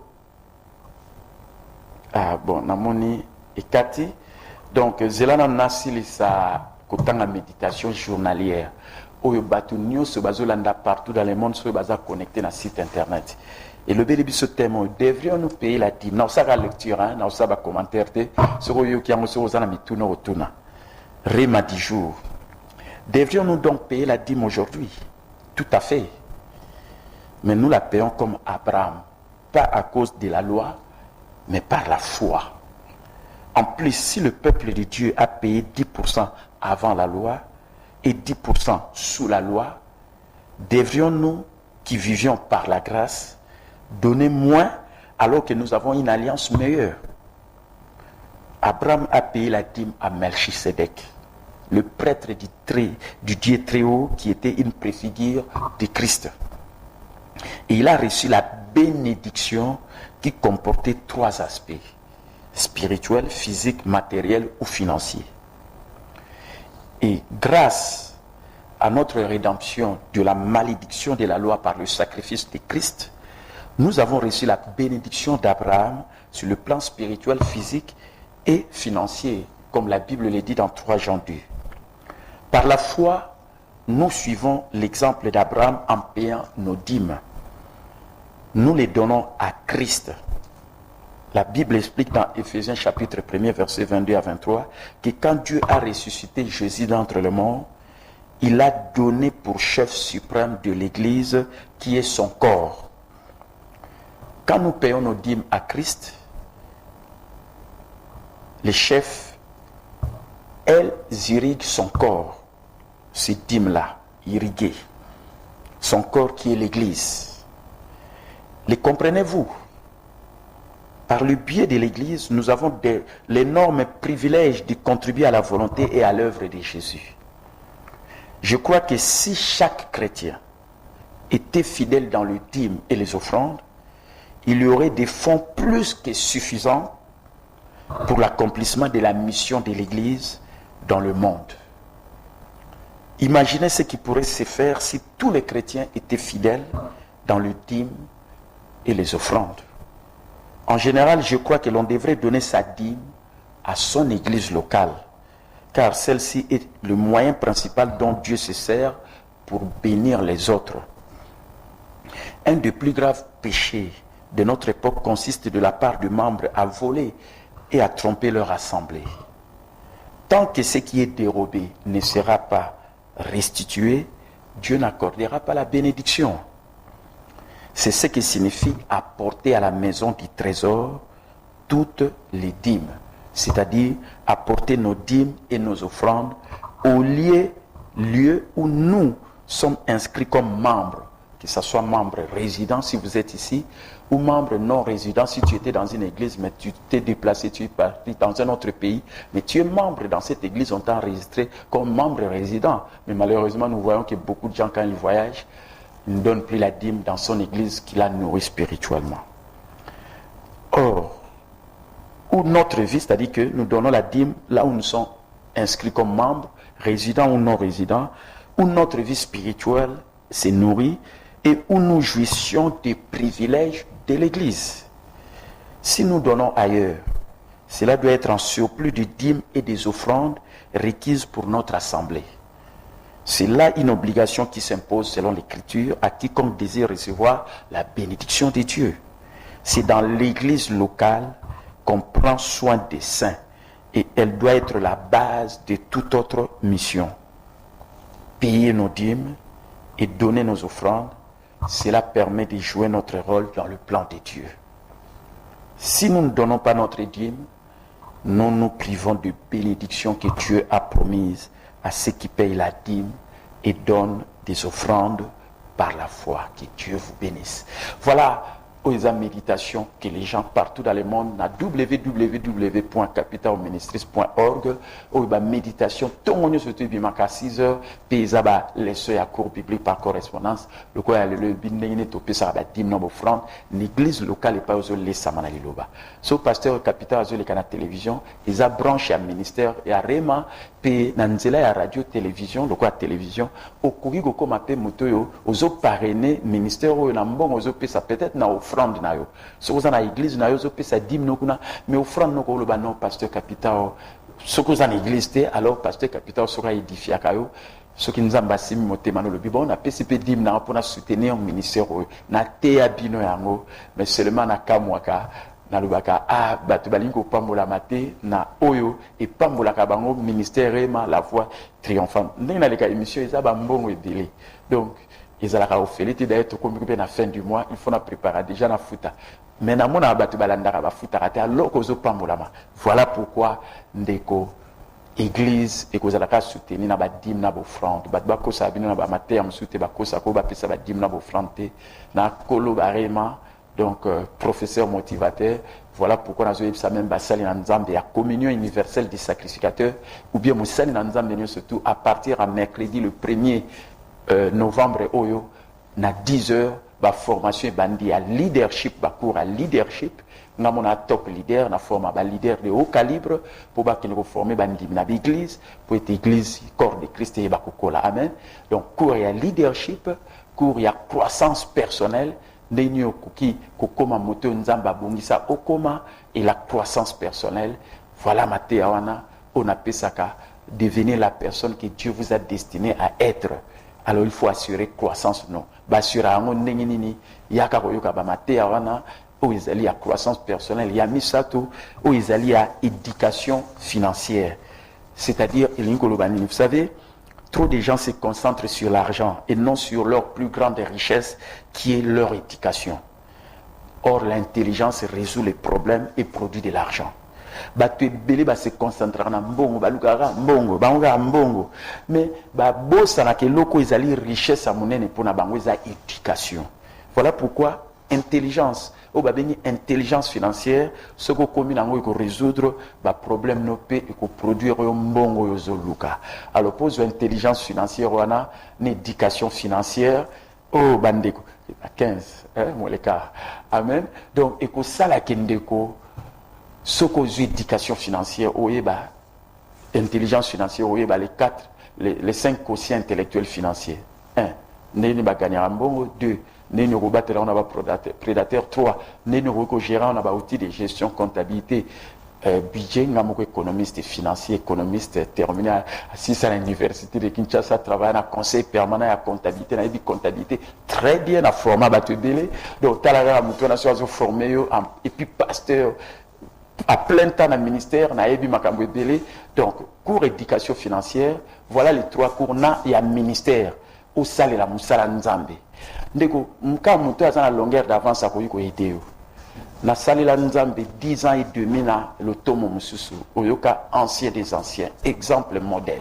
A: ah bon namoni ekati donc zelana nasili sa kotanga méditation journalière oyo batu nyonso bazolanda partout dans le monde so baza connecté na site internet et le beli biso thème devrions-nous payer la dîme na osaka lecture hein na osaba commentaire te soko yo kiango so ozana mituna otuna Rema du jour devrions-nous donc payer la dîme aujourd'hui tout à fait mais nous la payons comme Abraham pas à cause de la loi, mais par la foi. En plus, si le peuple de Dieu a payé 10% avant la loi et 10% sous la loi, devrions-nous, qui vivions par la grâce, donner moins alors que nous avons une alliance meilleure? Abraham a payé la dîme à Melchisedec, le prêtre du Dieu très haut qui était une préfigure de Christ. Et il a reçu la bénédiction qui comportait 3 aspects: spirituel, physique, matériel ou financier. Et grâce à notre rédemption de la malédiction de la loi par le sacrifice de Christ, nous avons reçu la bénédiction d'Abraham sur le plan spirituel, physique et financier, comme la Bible le dit dans 3 Jean 2. Par la foi, nous suivons l'exemple d'Abraham en payant nos dîmes. Nous les donnons à Christ. La Bible explique dans Éphésiens chapitre 1er, versets 22 à 23, que quand Dieu a ressuscité Jésus d'entre les morts, il a donné pour chef suprême de l'Église qui est son corps. Quand nous payons nos dîmes à Christ, les chefs, elles irriguent son corps, ces dîmes-là, irriguées. Son corps qui est l'Église. Les comprenez-vous? Par le biais de l'Église, nous avons l'énorme privilège de contribuer à la volonté et à l'œuvre de Jésus. Je crois que si chaque chrétien était fidèle dans le dîme et les offrandes, il y aurait des fonds plus que suffisants pour l'accomplissement de la mission de l'Église dans le monde. Imaginez ce qui pourrait se faire si tous les chrétiens étaient fidèles dans le dîme et les offrandes. En général, je crois que l'on devrait donner sa dîme à son église locale, car celle-ci est le moyen principal dont Dieu se sert pour bénir les autres. Un des plus graves péchés de notre époque consiste de la part de membres à voler et à tromper leur assemblée. Tant que ce qui est dérobé ne sera pas restitué, Dieu n'accordera pas la bénédiction. C'est ce qui signifie apporter à la maison du trésor toutes les dîmes, c'est-à-dire apporter nos dîmes et nos offrandes au lieu où nous sommes inscrits comme membres, que ce soit membre résident si vous êtes ici, ou membre non résident si tu étais dans une église, mais tu t'es déplacé, tu es parti dans un autre pays, mais tu es membre dans cette église, on t'a enregistré comme membre résident. Mais malheureusement, nous voyons que beaucoup de gens, quand ils voyagent, ne donne plus la dîme dans son église qui la nourrit spirituellement. Or, où notre vie, c'est-à-dire que nous donnons la dîme là où nous sommes inscrits comme membres, résidents ou non résidents, où notre vie spirituelle s'est nourrie et où nous jouissions des privilèges de l'église. Si nous donnons ailleurs, cela doit être en surplus de dîmes et des offrandes requises pour notre assemblée. C'est là une obligation qui s'impose selon l'Écriture à quiconque désire recevoir la bénédiction de Dieu. C'est dans l'église locale qu'on prend soin des saints et elle doit être la base de toute autre mission. Payer nos dîmes et donner nos offrandes, cela permet de jouer notre rôle dans le plan de Dieu. Si nous ne donnons pas notre dîme, nous nous privons de bénédictions que Dieu a promises à ceux qui payent la dîme et donnent des offrandes par la foi. Que Dieu vous bénisse. Voilà aux méditations que les gens partout dans le monde na www.capitalministries.org où méditation tout le monde se trouve à 6 heures puis ba les à cours biblique par correspondance le quoi le bindene to pesa ba dim no offrande l'église locale et pas aux les samana liloba so pasteur capital azo le canal télévision ils a branché à ministère et à rema puis na nzela ya radio télévision le quoi télévision au kugigo comme appel motoyo aux parrainer ministère au na mbongo aux pesa peut-être na offrande na yo so vous na église na yo zo pesa dim no kuna mais offrande no ko lo ba non pasteur capital ce que vous en église alors pasteur capital sera édifié à kayo ce qui nous a bassé motema no le bibon na PCP dim na pour soutenir ministère na te abino yango mais seulement na kamwaka na lubaka bato balingo pambola mate na oyo et pambola ka bango ministère ema la voix triomphante ndenge na leka émission eza ba mbongo ebele donc ils allaient offerter d'être comme à la fin du mois il faut na préparer déjà na futa mais na mona bato balandaka ba futa raté alors que zo pambolama voilà pourquoi ndeko église et que zalaka soutenir na ba dim na ba offrande bato ba kosa bino na ba mater msute ba kosa ko ba pesa ba dim na ba offrande na kolo barema donc professeur motivateur voilà pourquoi nous avons ça même basali na nzambe ya communion universelle des sacrificateurs ou bien musali na nzambe surtout à partir à mercredi le 1er novembre oyo na 10 heures ba formation bandi à leadership ba cours à leadership na mona top leader na forma ba leader de haut calibre pour ba kino former bandi na église pour être église corps de Christ et ba kokola amen donc cours à leadership cours à croissance personnelle ndeni okoki kokoma moto nzamba bongisa okoma et la croissance personnelle voilà maté wana on appelle ça devenir la personne que Dieu vous a destiné à être Alors il faut assurer croissance non. Assurer ngo ndenge nini yaka koyoka ba matea wana où ils allaient à croissance personnelle, il y a mis ça tout où ils allaient à éducation financière. C'est-à-dire vous savez, trop de gens se concentrent sur l'argent et non sur leur plus grande richesse qui est leur éducation. Or l'intelligence résout les problèmes et produit de l'argent. Bato ebele ba se concentrer na mbongo balukaka mbongo bango mbongo mais ba bossa na keloko ezali richesse a monene pona bango eza éducation. Voilà pourquoi intelligence o ba bengi intelligence financière ce ko komi nango iko résoudre ba problème no pe iko produire yo mbongo yo zoluka. Alors pose intelligence financière wana ni éducation financière o bandeko 15 moi les cas. Amen. Donc iko sala kendeko ce qu'on dit éducation financière, intelligence financière, les 5 quotients intellectuels financiers. 1. N'est pas gagner un bon. 2. N'est pas rebattre, on a prédateur. 3. N'est pas gérer, on a outil de gestion, comptabilité, budget, on a économiste financier, économiste terminé assis à l'université de Kinshasa, travaille en conseil permanent à comptabilité, dans la comptabilité, très bien à format batubélé. Donc, t'as la mouton, on a formé, et puis pasteur. À plein temps dans le ministère, na ebi makambo ebele. Donc, cours éducation financière, voilà les 3 cours na ya ministère au sale la musala nzambe. Ndeko, mka muto aza na longueur d'avance akoyi ko aider yo. Na sale la nzambe 10 ans et demi na le tomo mususu, oyoka ancien des anciens, exemple modèle.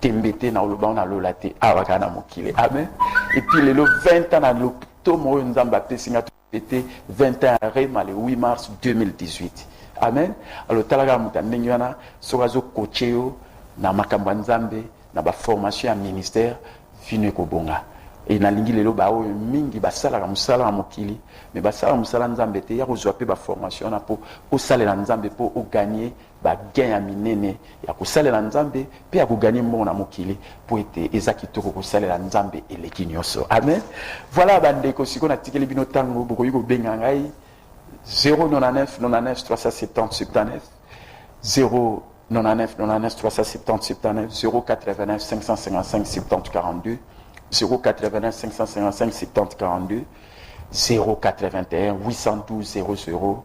A: Tembete na oloba na lolate awaka na mokile. Amen. Et puis le 20 ans na le tomo nzamba pesinga tembete 21 rema le 8 mars 2018. Amen. Alors talaga mutandenge wana sokazo coacheo na makambo nzambe na ba formation ya ministère fine ko bonga. Et na lingi lelo ba o mingi basala ka musala na mokili mais basala musala nzambe te ya kozwa pe ba formation na po o salela nzambe po o gagner ba gain ya minene ya ko salela nzambe pe ya ko gagner mbongo na mokili po ete ezaki toko ko salela nzambe eleki nyoso. Amen. Voilà bandeko sikona tikeli bino tango boko yiko benga ngai 099 99 370 79 099 99 370 79 089 555 70 42 089 555 70 42 081 812 00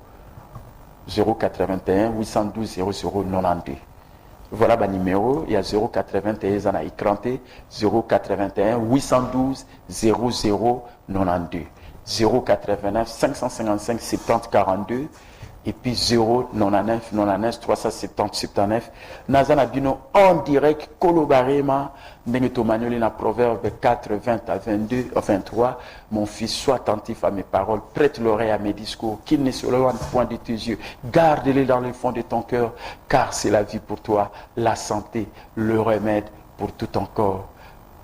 A: 081 812 0092. Voilà le numéro, il y a 081 ça a écranté 081 812 0092. 089 555 70 42 et puis 099 99 370 79 Nazana Bino en direct Kolobarema Nengeto Manuel na Proverbe 4 20 à 22 à 23. Mon fils, sois attentif à mes paroles, prête l'oreille à mes discours, qu'il ne se loin point de tes yeux, garde-les dans le fond de ton cœur, car c'est la vie pour toi, la santé, le remède pour tout ton corps.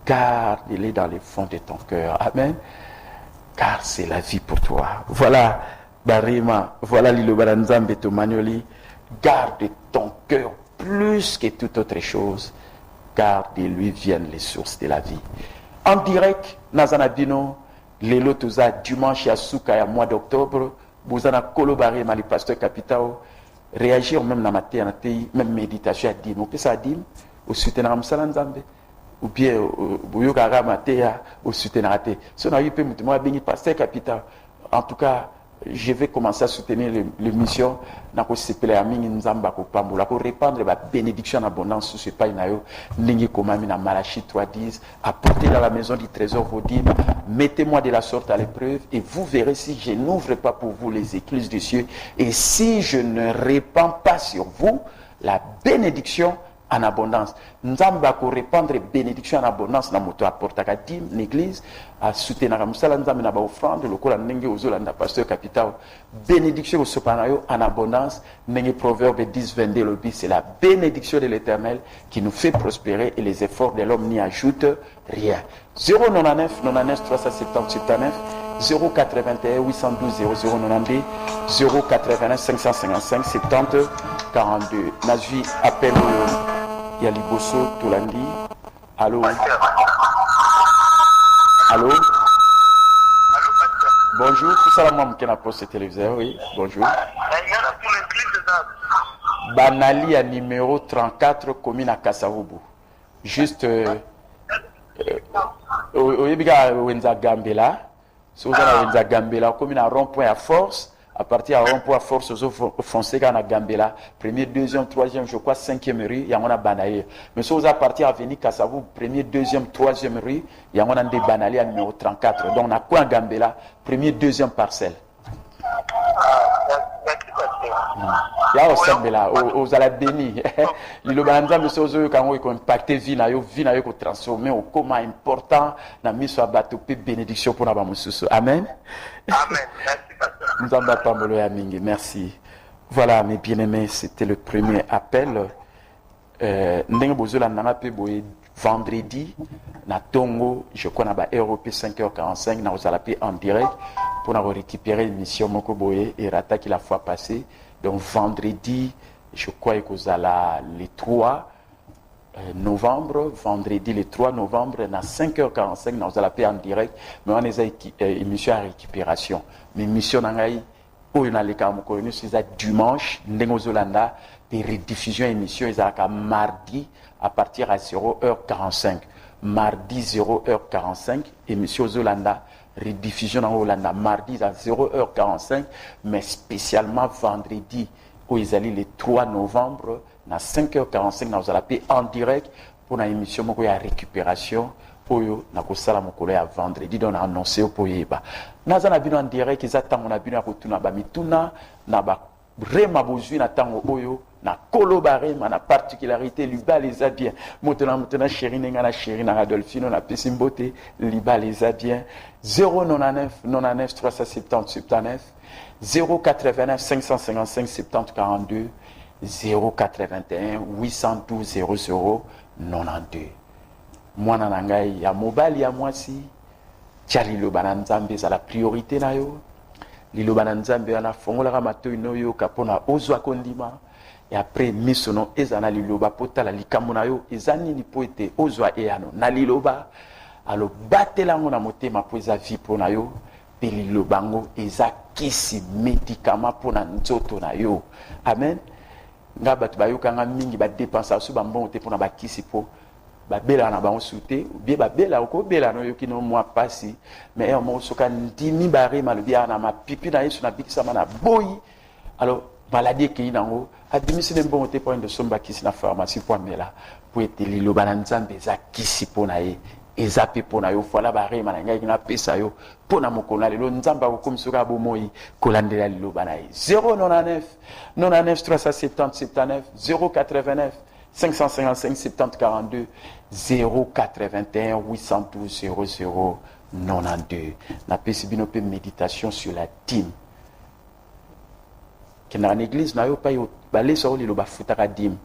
A: Garde-les dans le fond de ton cœur. Amen. Car c'est la vie pour toi. Voilà, Barima, voilà l'Iloba Nzambe Tomanioli. Garde ton cœur plus que toute autre chose, car de lui viennent les sources de la vie. En direct, Nazanabino, Lelo Touza, dimanche à Souka, à mois d'octobre, Bouzana Kolo Barima, le pasteur Capitao, réagir même dans ma terre, même méditation à Dim. On peut ça Dim, au soutien à Moussala Nzambe. Ou bien Bouyokara Matea au soutenir. Si on a eu pasteur capital, en tout cas, je vais commencer à soutenir l'émission. Pour répandre la bénédiction en abondance sur ce pays. Ningi Komami na Malachi 3:10. Apportez dans la maison du trésor vos dîmes. Mettez-moi de la sorte à l'épreuve et vous verrez si je n'ouvre pas pour vous les écluses des cieux et si je ne répands pas sur vous la bénédiction en abondance. Nzamba ko répandre bénédiction en abondance na moto apporta ka dim l'église à soutenir na musala nzambe na ba offrande lokola ndenge ozola na pasteur capital bénédiction au sopanayo en abondance ndenge proverbe 10:22 le but c'est la bénédiction de l'Éternel qui nous fait prospérer et les efforts de l'homme n'y ajoutent rien. 099 99 370 79 081 812 0092 089 555 70 42. Nazwi appel il y a Liboso Tolandi. Allô. Allô. Bonjour, tout ça là qui n'a pas ce téléviseur, oui. Bonjour. Banali à numéro 34 commune à Kassavubu. Juste Oyebiga wenza gambela. Si vous avez wenza gambela, comme un rond-point à force, à partir à rond-point à force, vous foncez dans la gambela. Premier, deuxième, troisième, je crois, cinquième rue, il y a un banaye. Mais si vous avez parti à venir Kassavou, premier, deuxième, troisième rue, il y a un des banaliers à numéro 34. Donc on a quoi en gambela? Premier, deuxième parcelle. Ya osambela ozala béni liloba na nzambe so ozo kango ko impacter vie na yo ko transformer au comment important na miso abato pe bénédiction pour na ba mususu. Amen.
B: Amen. Merci pasteur.
A: Nzamba pambolo ya mingi. Merci. Voilà mes bien-aimés, c'était le premier appel. Ndenge bozola nanga pe boye vendredi na Tongo, je crois na ba ROP 5h45 na ozala pe en direct pour récupérer l'émission moko boye et rataki la fois passée. Donc vendredi, je crois que vous allez le 3 novembre, vendredi le 3 novembre, à 5h45, nous allons en direct, mais on a une émission à récupération. Mais émission nangai, où on a les caméras, c'est dimanche, Ndengozolanda, des rediffusions émission, ils ont mardi à partir à 0h45. Mardi 0h45, émission Zolanda. Rediffusion en Hollande mardi à 0h45, mais spécialement vendredi où ils allaient le 3 novembre à 5h45 nous allons en direct pour une émission de récupération oyo na kosala mokolo ya vendredi donc annoncé pour yeba naza na bino en direct ezatanga na bino ya kotuna ba mituna na ba rema bozwi na tango oyo na kolobarema na particularité liba les a bien motena chéri nenga na chéri na Adolfino na pesimbote liba les a bien 099 99 370 79 089 555 70 42 081 812 00 92 mwana na ngai ya mobali ya mwasi tia liloba na nzambe za la priorité na yo liloba na nzambe ana fongolaka matoi no yo kapona ozwa kondima et après misono ezana liloba potala likambo na yo ezani ni po ete ozwa eyano na liloba alo batelango na motema po eza vie po na yo pe lilobango eza kisi médicament po na nzoto na yo amen nga bato bayokanga mingi badepensa so bambongo te po na bakisi po babela na bango sute bien babela ko bela no yoki no mwa pasi mais mo soka ndimi bare malobia na mapipi na yesu na bikisa na boyi alors maladie ki nango adimisi ne mbongo te po ndo somba kisi na pharmacie po mela po ete liloba na nzambe za kisi po na ye eza pe po na yo voilà bare na ngai na pesa yo po na mokolo lelo nzamba ko komisuka bo moyi kolandela liloba na ye 099 99 370 79 089 555 70 42 081 812 00 92. Na pesi bino pe méditation sur la dîme. Kena na église na yo pa yo bale so lilo ba futaka dîme.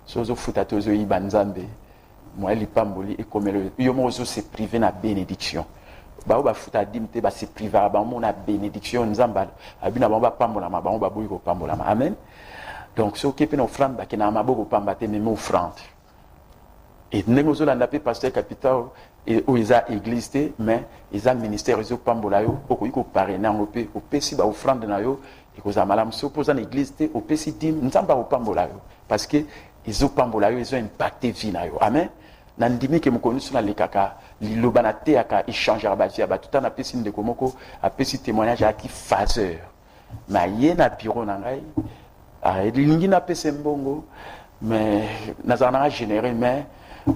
A: Sozo futa tozo ibanzambe. Moi li pamboli e komelo yo mozo se privé na bénédiction. Ba o ba futa dîme te ba se privé ba mo na bénédiction nzamba abina ba pambola ma ba o ba boyi ko pambola ma. Amen. Donc, ce qui est une offrande, c'est qu'il beaucoup de même offrande. Et nous avons un pasteur capital où ils ont église, mais ils ont ministère, ils ont pambolayo, ils ont parrainé, ils ont pesi ba offrande na yo, ils ont malam so posa église, ils ont pesi dim, nous avons pas pambolayo parce que ils ont pambolayo, ils ont impacté vie na yo. Amen. Nandimi ke mukonu suna lekaka liloba te aka échanger ba vie ba tout en apesi ndeko moko apesi témoignage à qui phaseur. Ma ye na bureau na ngai lingi na pese mbongo mais nazana généré mais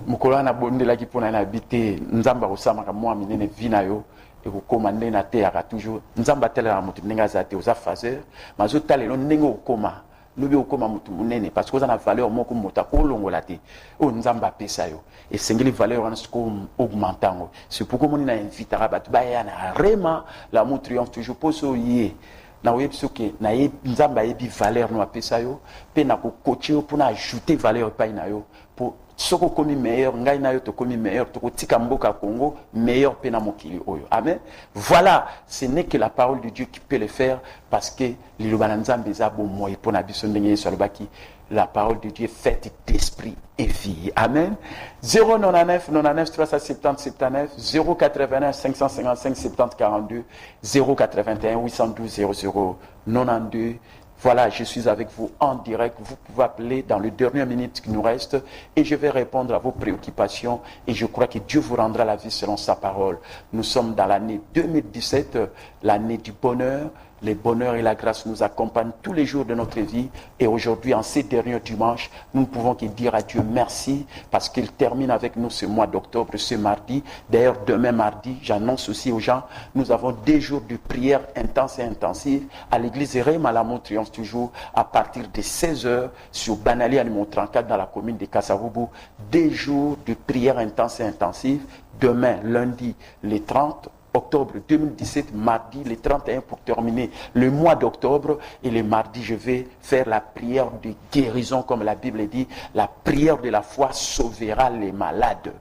A: mukolo na bondela ki pona na habiter nzamba osama ka moi minene vina yo et ko commander na te aka toujours nzamba tele na mutu ninga za te oza phaseur mazo talelo ndenge okoma lobi okoma mutu munene parce que oza na valeur moko mota ko longola te o nzamba pesa yo et sengeli valeur wana sko augmentango c'est pourquoi moni na invitera batu ba ya na rema la mu triomphe toujours poso yé na websoke na ye nzamba yebi valeur no apesa yo pe na ko coacher pour na ajouter valeur pa ina yo pour soko komi meilleur ngai na yo to komi meilleur to tika mboka Congo meilleur pe na mokili oyo amen. Voilà, ce n'est que la parole de Dieu qui peut le faire parce que liloba nzambe za bo moy pour na biso ndenge yesu alobaki la parole de Dieu est faite d'esprit et vie. Amen. 099 99 370 79 081 555 70 42 081 812 00 92 Voilà, je suis avec vous en direct. Vous pouvez appeler dans les dernières minutes qui nous restent et je vais répondre à vos préoccupations et je crois que Dieu vous rendra la vie selon sa parole. Nous sommes dans l'année 2017, l'année du bonheur. Les bonheurs et la grâce nous accompagnent tous les jours de notre vie. Et aujourd'hui, en ces derniers dimanches, nous ne pouvons que dire à Dieu merci parce qu'il termine avec nous ce mois d'octobre, ce mardi. D'ailleurs, demain mardi, j'annonce aussi aux gens, nous avons des jours de prière intense et intensive à l'église Réma Lamont Triomphe toujours à partir de 16h sur Banali Animaux 34 dans la commune de Kassaroubou. Des jours de prière intense et intensive. Demain, lundi, les 30 octobre 2017, mardi, le 31 pour terminer le mois d'octobre. Et le mardi, je vais faire la prière de guérison, comme la Bible dit. La prière de la foi sauvera les malades.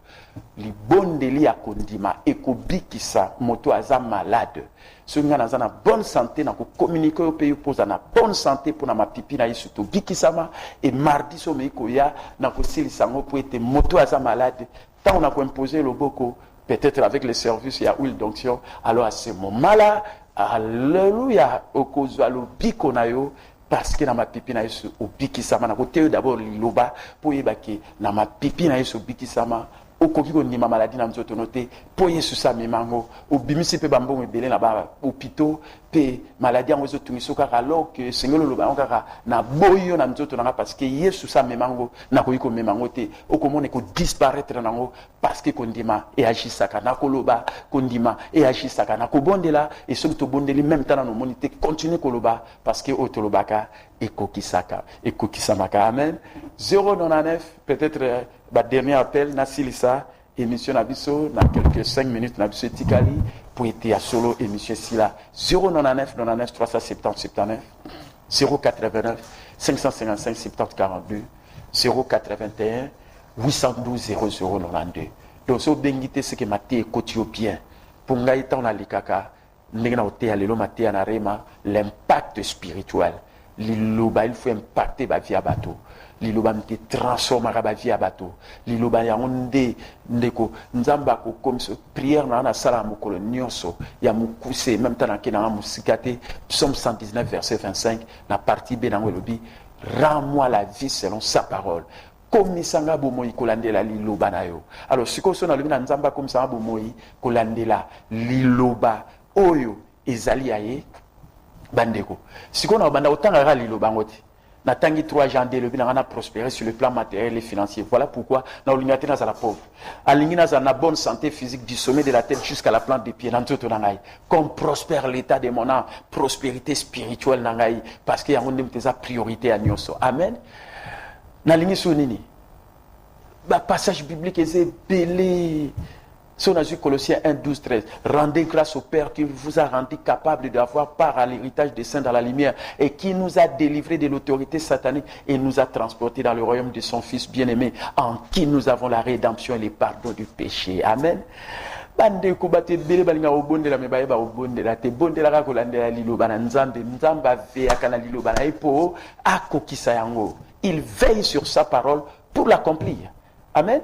A: Les bonnes délits à Kondima, Ekobikisa, Moto Aza malade. Ce nga naza na bonne santé, na communiquer au pays pour na bonne santé pour na ma pipi na isuto bikisama. Et mardi, so meiko ya, na ko silisango pour être Moto Aza malade. Tant on a imposé le boko. Peut-être avec les services, il y a huile d'onction. Alors à ce moment-là, alléluia, okozalo bikonayo, parce que dans ma pipi na yesu obikisama na côté d'abord liloba pour yebaki na ma pipi na yesu obikisama. Okoki kondima maladie na nzoto noté po yesu sa memango obimisi pe bambongo ebele na ba hôpitaux pe maladie yango ezotungiso kaka alors que sengelo loba kaka na boyo na nzoto nanga parce que yesu sa memango na koyi ko memango te okomone ko disparaître nango parce que kondima et agisaka na koloba kondima et agisaka na kobondela et soki to bondeli même temps na no monite continue koloba parce que otolobaka ekokisaka ekokisamaka. Amen. 099 peut-être dernier appel na silisa émission nabiso na quelques 5 minutes nabiso tikali pour être à solo émission sila 099 99 370 79 089 555 70 42 081 812 0092. Donc so bengite ce que maté kotio bien pour ngai ta na likaka ndenge na oté alelo maté na rema l'impact spirituel liloba il faut impacter ba vie à bateau. Liloba mte transformera ba vie à bateau. Liloba ya onde ndeko nzamba ko comme ce prière na sala mokolo nyonso ya mukuse même temps na kena musikate psaume 119 verset 25 na partie B nango lobi rends-moi la vie selon sa parole. Comme sanga bomoi kolandela liloba na yo. Alors siko so na lobi na nzamba comme sanga bomoi kolandela liloba oyo ezali aye bandeko. Siko na banda otanga liloba ngoti. Natangi 3 gens de lebi na prospérer sur le plan matériel et financier. Voilà pourquoi na olingate na la pauvre. Alingina za na bonne santé physique du sommet de la tête jusqu'à la plante des pieds na nzoto na ngai. Comme prospère l'état de mon âme, prospérité spirituelle na ngai parce que yango ndem teza priorité à nyonso. Amen. Na lingi so nini? Ba passage biblique est belé. Si on a vu Colossiens 1, 12, 13, rendez grâce au Père qui vous a rendu capable d'avoir part à l'héritage des saints dans la lumière et qui nous a délivrés de l'autorité satanique et nous a transportés dans le royaume de son Fils bien-aimé en qui nous avons la rédemption et le pardon du péché. Amen. Bande ko bate bele balinga obondela me baye ba obondela te bondela ka kolandela liloba na nzambe nzamba ve akana liloba na epo akokisa yango. Il veille sur sa parole pour l'accomplir. Amen.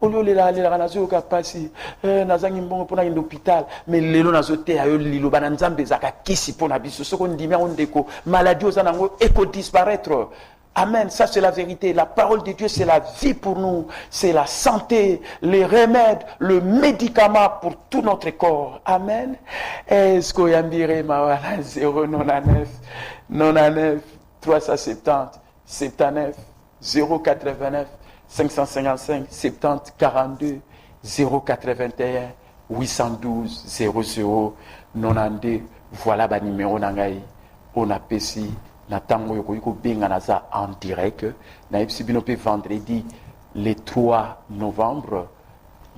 A: Olio lela nazo ka pasi nazangi mbongo pona ndo hôpital mais lelo nazo te ayo liloba na nzambe zaka kisi pona biso soko ndimia ondeko maladie ozana ngo eko disparaître. Amen, ça c'est la vérité. La parole de Dieu c'est la vie pour nous, c'est la santé, les remèdes, le médicament pour tout notre corps. Amen. Est-ce qu'on y a miré ma 099 99 370 79 089 555 70 42 081 812 00 92. Voilà ba numéro nangai. On a pesi na tango yoko yiko benga naza en direct. Na ipsi binope vendredi le 3 novembre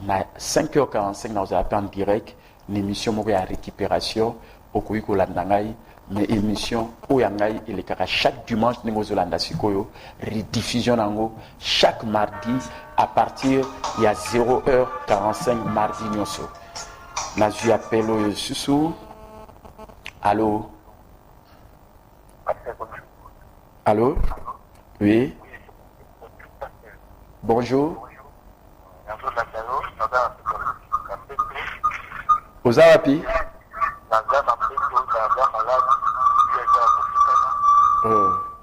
A: na 5h45 na oza en direct l'émission moko ya récupération okoyiko landangai. Mais émission Oyangai et les kaka chaque dimanche nous Zolanda Sikoyo rediffusion nango chaque mardi à partir il y a 0h45 mardi nyonso. Na ju appel au susu. Allô. Allô. Oui. Bonjour. Ozawapi.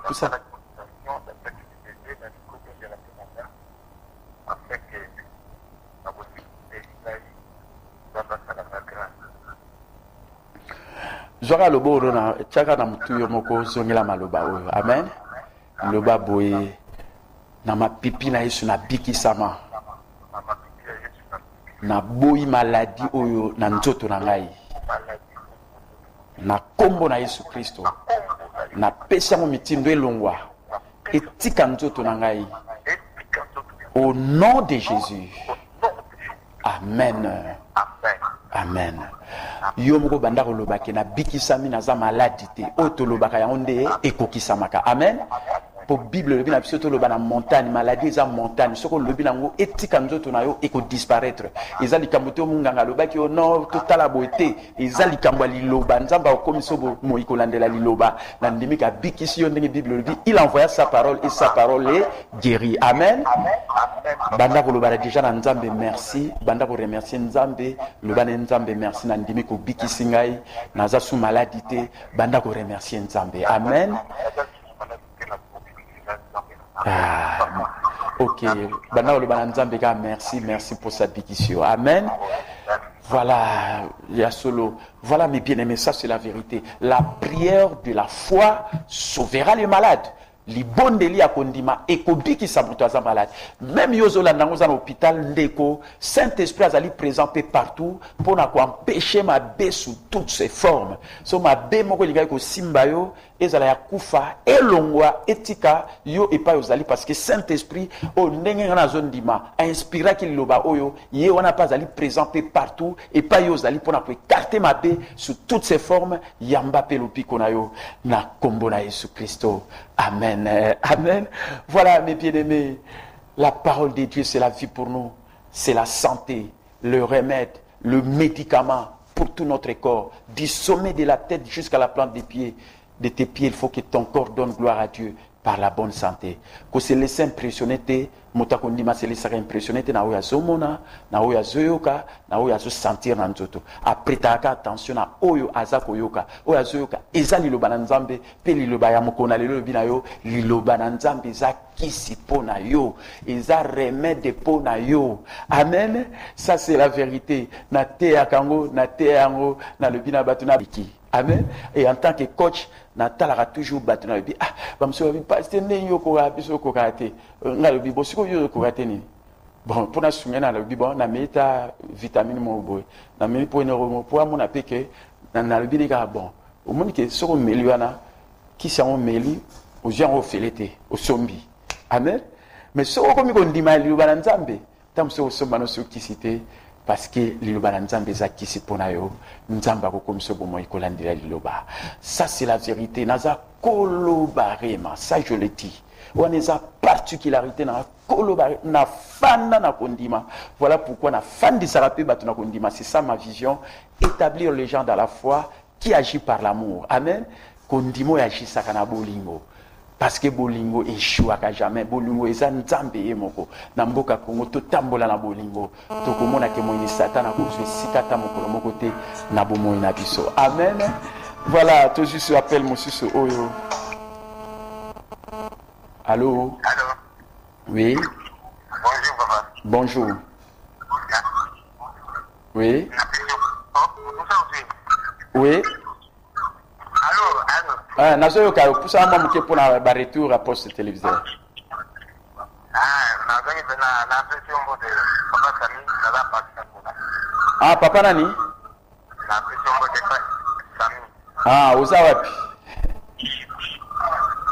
A: Tout ça. Zora lobo rona chaka na mutu yo moko zongela maloba oyo. Amen. Loba boye na mapipi na Yesu na biki sama. Na boyi maladie oyo na nzoto na ngai. Na kombo na Yesu Kristo. Na pesa mo mitindo elongwa. Etika nzoto na ngai. Au nom de Jésus. Amen. Amen. Yo moko banda koloba ke na bikisami na za maladi te oto lobaka yango nde ekokisamaka. Amen. Po Bible lobi na biso to loba na montagne maladie za montagne soko lobi nango etika nzoto na yo eko disparaître. Eza likambo te munganga lobaki yo no totala boete eza likambo liloba nzamba okomiso mo ikolandela liloba na ndimika bikisi yo ndenge Bible lobi il envoya sa parole et sa parole est guérie. Amen. Banda koloba déjà na nzambe merci banda ko remercier nzambe loba na nzambe merci na ndimiko bikisi ngai naza sous maladie te banda ko remercier nzambe. Amen. Ok, merci, merci pour cette bénédiction. Amen. Voilà, il y a solo. Voilà mes bien-aimés, ça c'est la vérité. La prière de la foi sauvera les malades. Li bonde li akondima ekobi ki sabutoza malade. Même yozola nango za hôpital ndeko, Saint-Esprit azali présent partout pour na ko empêcher ma bé sous toutes ses formes. So ma bé moko liga ko simba yo ezala ya kufa elongwa etika yo epa yozali parce que Saint-Esprit o ndenge na zone dima a inspiré ki loba oyo ye wana pas azali présent partout et pas yozali pour na ko écarter ma bé sous toutes ses formes yamba pelopi kona yo na kombo na Jésus Christo. Amen. Amen. Voilà mes bien-aimés, la parole de Dieu c'est la vie pour nous, c'est la santé, le remède, le médicament pour tout notre corps, du sommet de la tête jusqu'à la plante des pieds. De tes pieds, il faut que ton corps donne gloire à Dieu par la bonne santé. Que se laisse impressionner, motakondima se laisse impressionner, na oya zomona, na oya zoyoka, na oya zo sentir na nzoto. Après taka attention na oyo azako yoka, oya zoyoka, eza liloba na nzambe, pe liloba ya mokona lelo bina yo, liloba na nzambe eza kisi pona yo, eza remède pona yo. Amen. Ça c'est la vérité. Na te akango, na te yango, na lobina batuna biki. Amen. Et en tant que coach, Natala toujours battu na bi bamso bi pasteur ne yoko ga biso ko kate ngalo bi bosiko yo ko kate ni bon pour na sungena la bi bon na meta vitamine mo boy na mi po no mo po amona peke na bi ni ka bon o moni ke soko meliwana ki sa on meli o jean o felete o sombi. Amen. Mais soko ko mi ko ndima li ba nzambe tamso so bano so kisite parce que liloba na nzambe za kisi pona yo nzamba ko komso bomo ikolandira liloba. Ça c'est la vérité. Naza kolobarema, ça je le dis. On a sa particularité na kolobare na fanda na kondima. Voilà pourquoi na fan di sarape batu na kondima. C'est ça ma vision, établir les gens dans la foi qui agit par l'amour. Amen. Kondimo agit sakana bolingo. Parce que bolingo échouaka jamais. Bolingo eza nzambe ye moko. Na mboka Kongo to tambola na bolingo. To komona ke moini satana ko se sikata mokolo moko te na bomoyi na biso. Amen. Voilà, tout juste appelle mon susu oyo. Allô?
B: Allô?
A: Oui.
B: Bonjour papa.
A: Bonjour. Oui. Oui. Ah, nazo yo ka pusa mwa mke pona ba retour à poste téléviseur.
B: Ah, nazo ni na pression mode papa Sami na la pasta.
A: Ah, papa nani?
B: Na pression mode Sami.
A: Ah, uza wapi?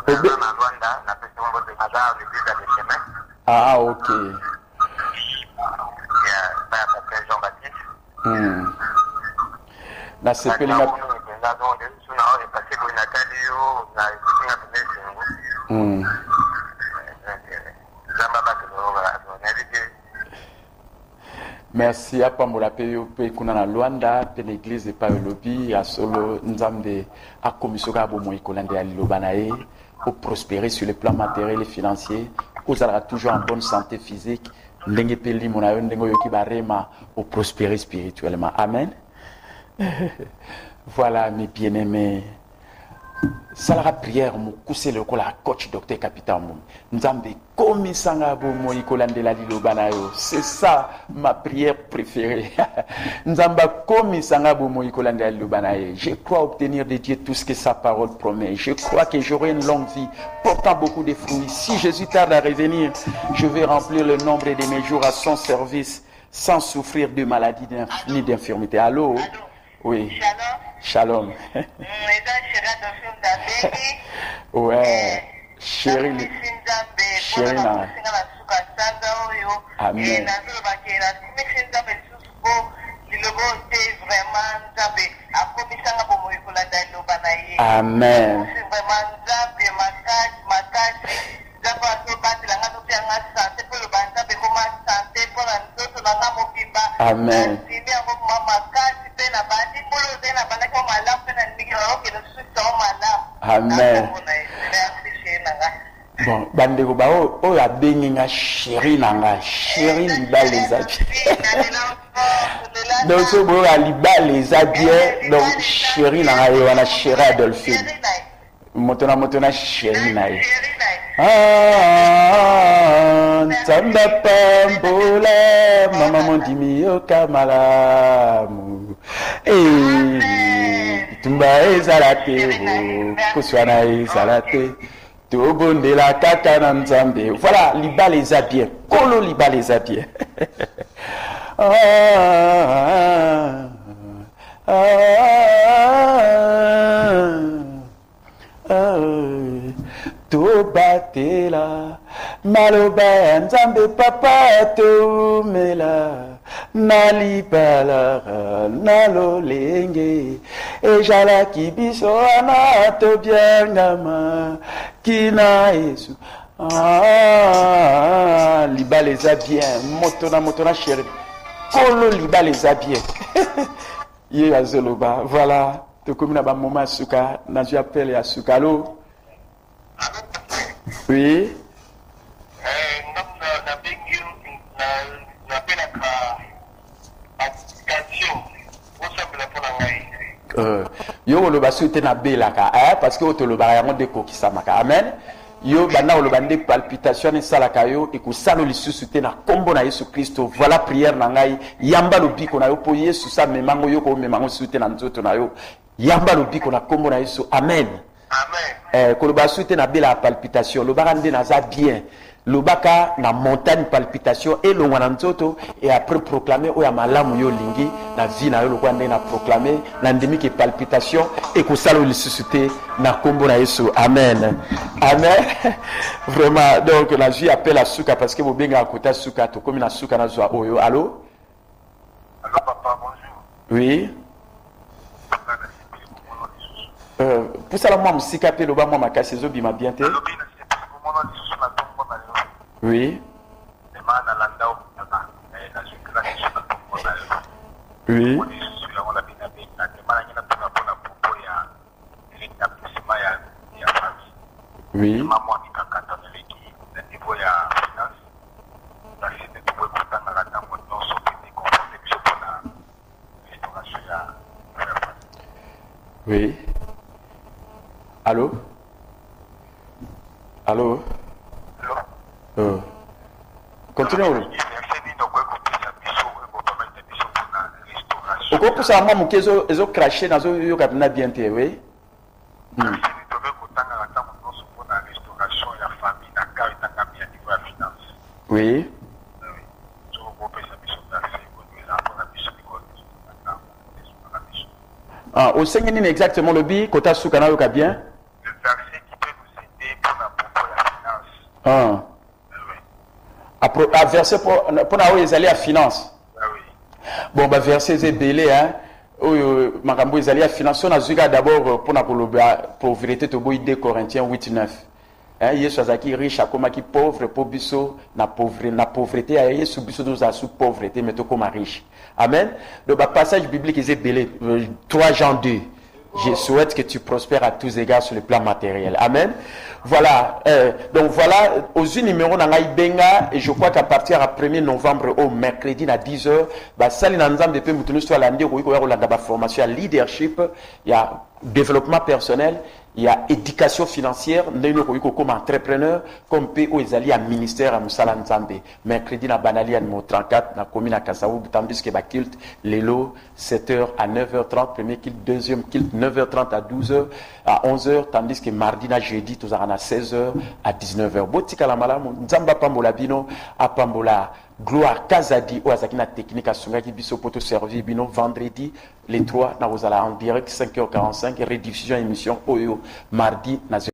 B: Obe na Rwanda na pression mode na za l'église de chemin.
A: Ah, OK.
B: Ya, papa Jean-Baptiste.
A: Na sepelinga merci apambola pe kuna na Luanda pe l'église de Paolobi ya solo nzambe akomisoka bomo ikolande ya liloba na ye pour prospérer sur le plan matériel et financier, vous allez toujours en bonne santé physique, ndenge pe limo na yo ndenge yoki barema pour prospérer spirituellement. Amen. Voilà mes bien-aimés. salara prière mo kusele lokola coach docteur capitaine mom nzambe komisanga bomo ikolandela liloba na yo. C'est ça ma prière préférée. Nzamba komisanga bomo ikolandela liloba na ye. Je crois obtenir de Dieu tout ce que sa parole promet. Je crois que j'aurai une longue vie portant beaucoup de fruits. Si Jésus tarde à revenir, je vais remplir le nombre de mes jours à son service sans souffrir de maladie ni d'infirmité. Allô? Oui. Shalom. Ouais. Chérie. Chérie. Amen. Amen. Amen. Amen. Bon, bandeko ba o ya bengi nga chérie nanga, chérie liba les habits. Donc ce beau à liba les habits, donc chérie nanga yo wana chérie Adolphine. Motona chérie nae. Ah, tamba pambola, mama mondimi yo kamalamu. Eh, tumba ezalate, kuswana ezalate. Tobonde la kaka na nzambe. Voilà, liba les a bien. Kolo liba les a bien. Tobatela maloba nzambe papa tomela nalibala nalolenge ejala kibiso ana tobiangama kina Yesu. Liba les a bien. Motona chérie. Kolo liba les a bien. Ye azoloba. Voilà. To comme na ba moma suka, na je appelle ya suka. Allô? Oui. Yo lo basu te na belaka parce que to lo ba yango de ko kisamaka. Amen. Yo bana lo bande palpitation et salaka yo et ko salo lisusu te na kombo na Yesu Kristo. Voilà prière na ngai yamba lo biko na yo po Yesu sa memango yo ko memango sute na nzoto na yo. Yamba lo biko na kombo na Yesu. Amen. Amen. Ko lo basu te na bela palpitation lo barande na za bien. Le baka na montagne palpitation et le wananzoto et après proclamer o ya malamu yo lingi na vie na yo le kwande na proclamer na ndemi ke palpitation et ko salo le susciter na kombo na Yesu. Amen. Amen. Vraiment donc la vie appelle à suka parce que bobenga akota suka to comme na suka na zo oyo. Allô?
B: Allô papa, bonjour.
A: Oui. Pour ça la moi musika pe lo ba moi makasi zo bima bien te. Oui. Oui. Oui. Oui. Allô? Allô? Continuez. Oko pour ça moi mukezo ezo cracher dans yo kapina bien te oui. Oui. Ah, au Seigneur ni exactement le bi kota sukana yo ka bien.
B: Le verset qui peut nous aider pour la finance.
A: Ah, verset pour na ezali à finance. Bon bah verset c'est belé hein. Makambo ezali à finance on a zuka d'abord pour na koloba pauvreté to boy 2 Corinthiens 8:9. Hein Yesu azaki riche akoma ki pauvre po biso na pauvreté ya Yesu biso nous a sous pauvreté mais to comme riche. Amen. Le passage biblique est belé 3 Jean 2. Je souhaite que tu prospères à tous égards sur le plan matériel. Amen. Voilà, donc voilà, aux numéros dans Benga, et je crois qu'à partir du 1er novembre au mercredi à 10h, ça les ensemble depuis nous soit lundi, formation à leadership, il y a développement personnel, il y a éducation financière, comme entrepreneur, comme PO Ezali à ministère à Moussala Nzambe. Mercredi na Banali à numéro 34, na commune à Kasaou, tandis que kilt, Lelo, 7h à 9h30, premier kilt, deuxième kilt, 9h30 à 12h, à 11h, tandis que mardi na jeudi, tout ça à 16h à 19h. Botika la malamu, Nzamba Pambola Bino, à Pambola. Gloire Kazadi ou Azakina technique à Sungaki Biso Poto servi Bino vendredi les 3 na en direct 5h45 rediffusion émission Oyo mardi na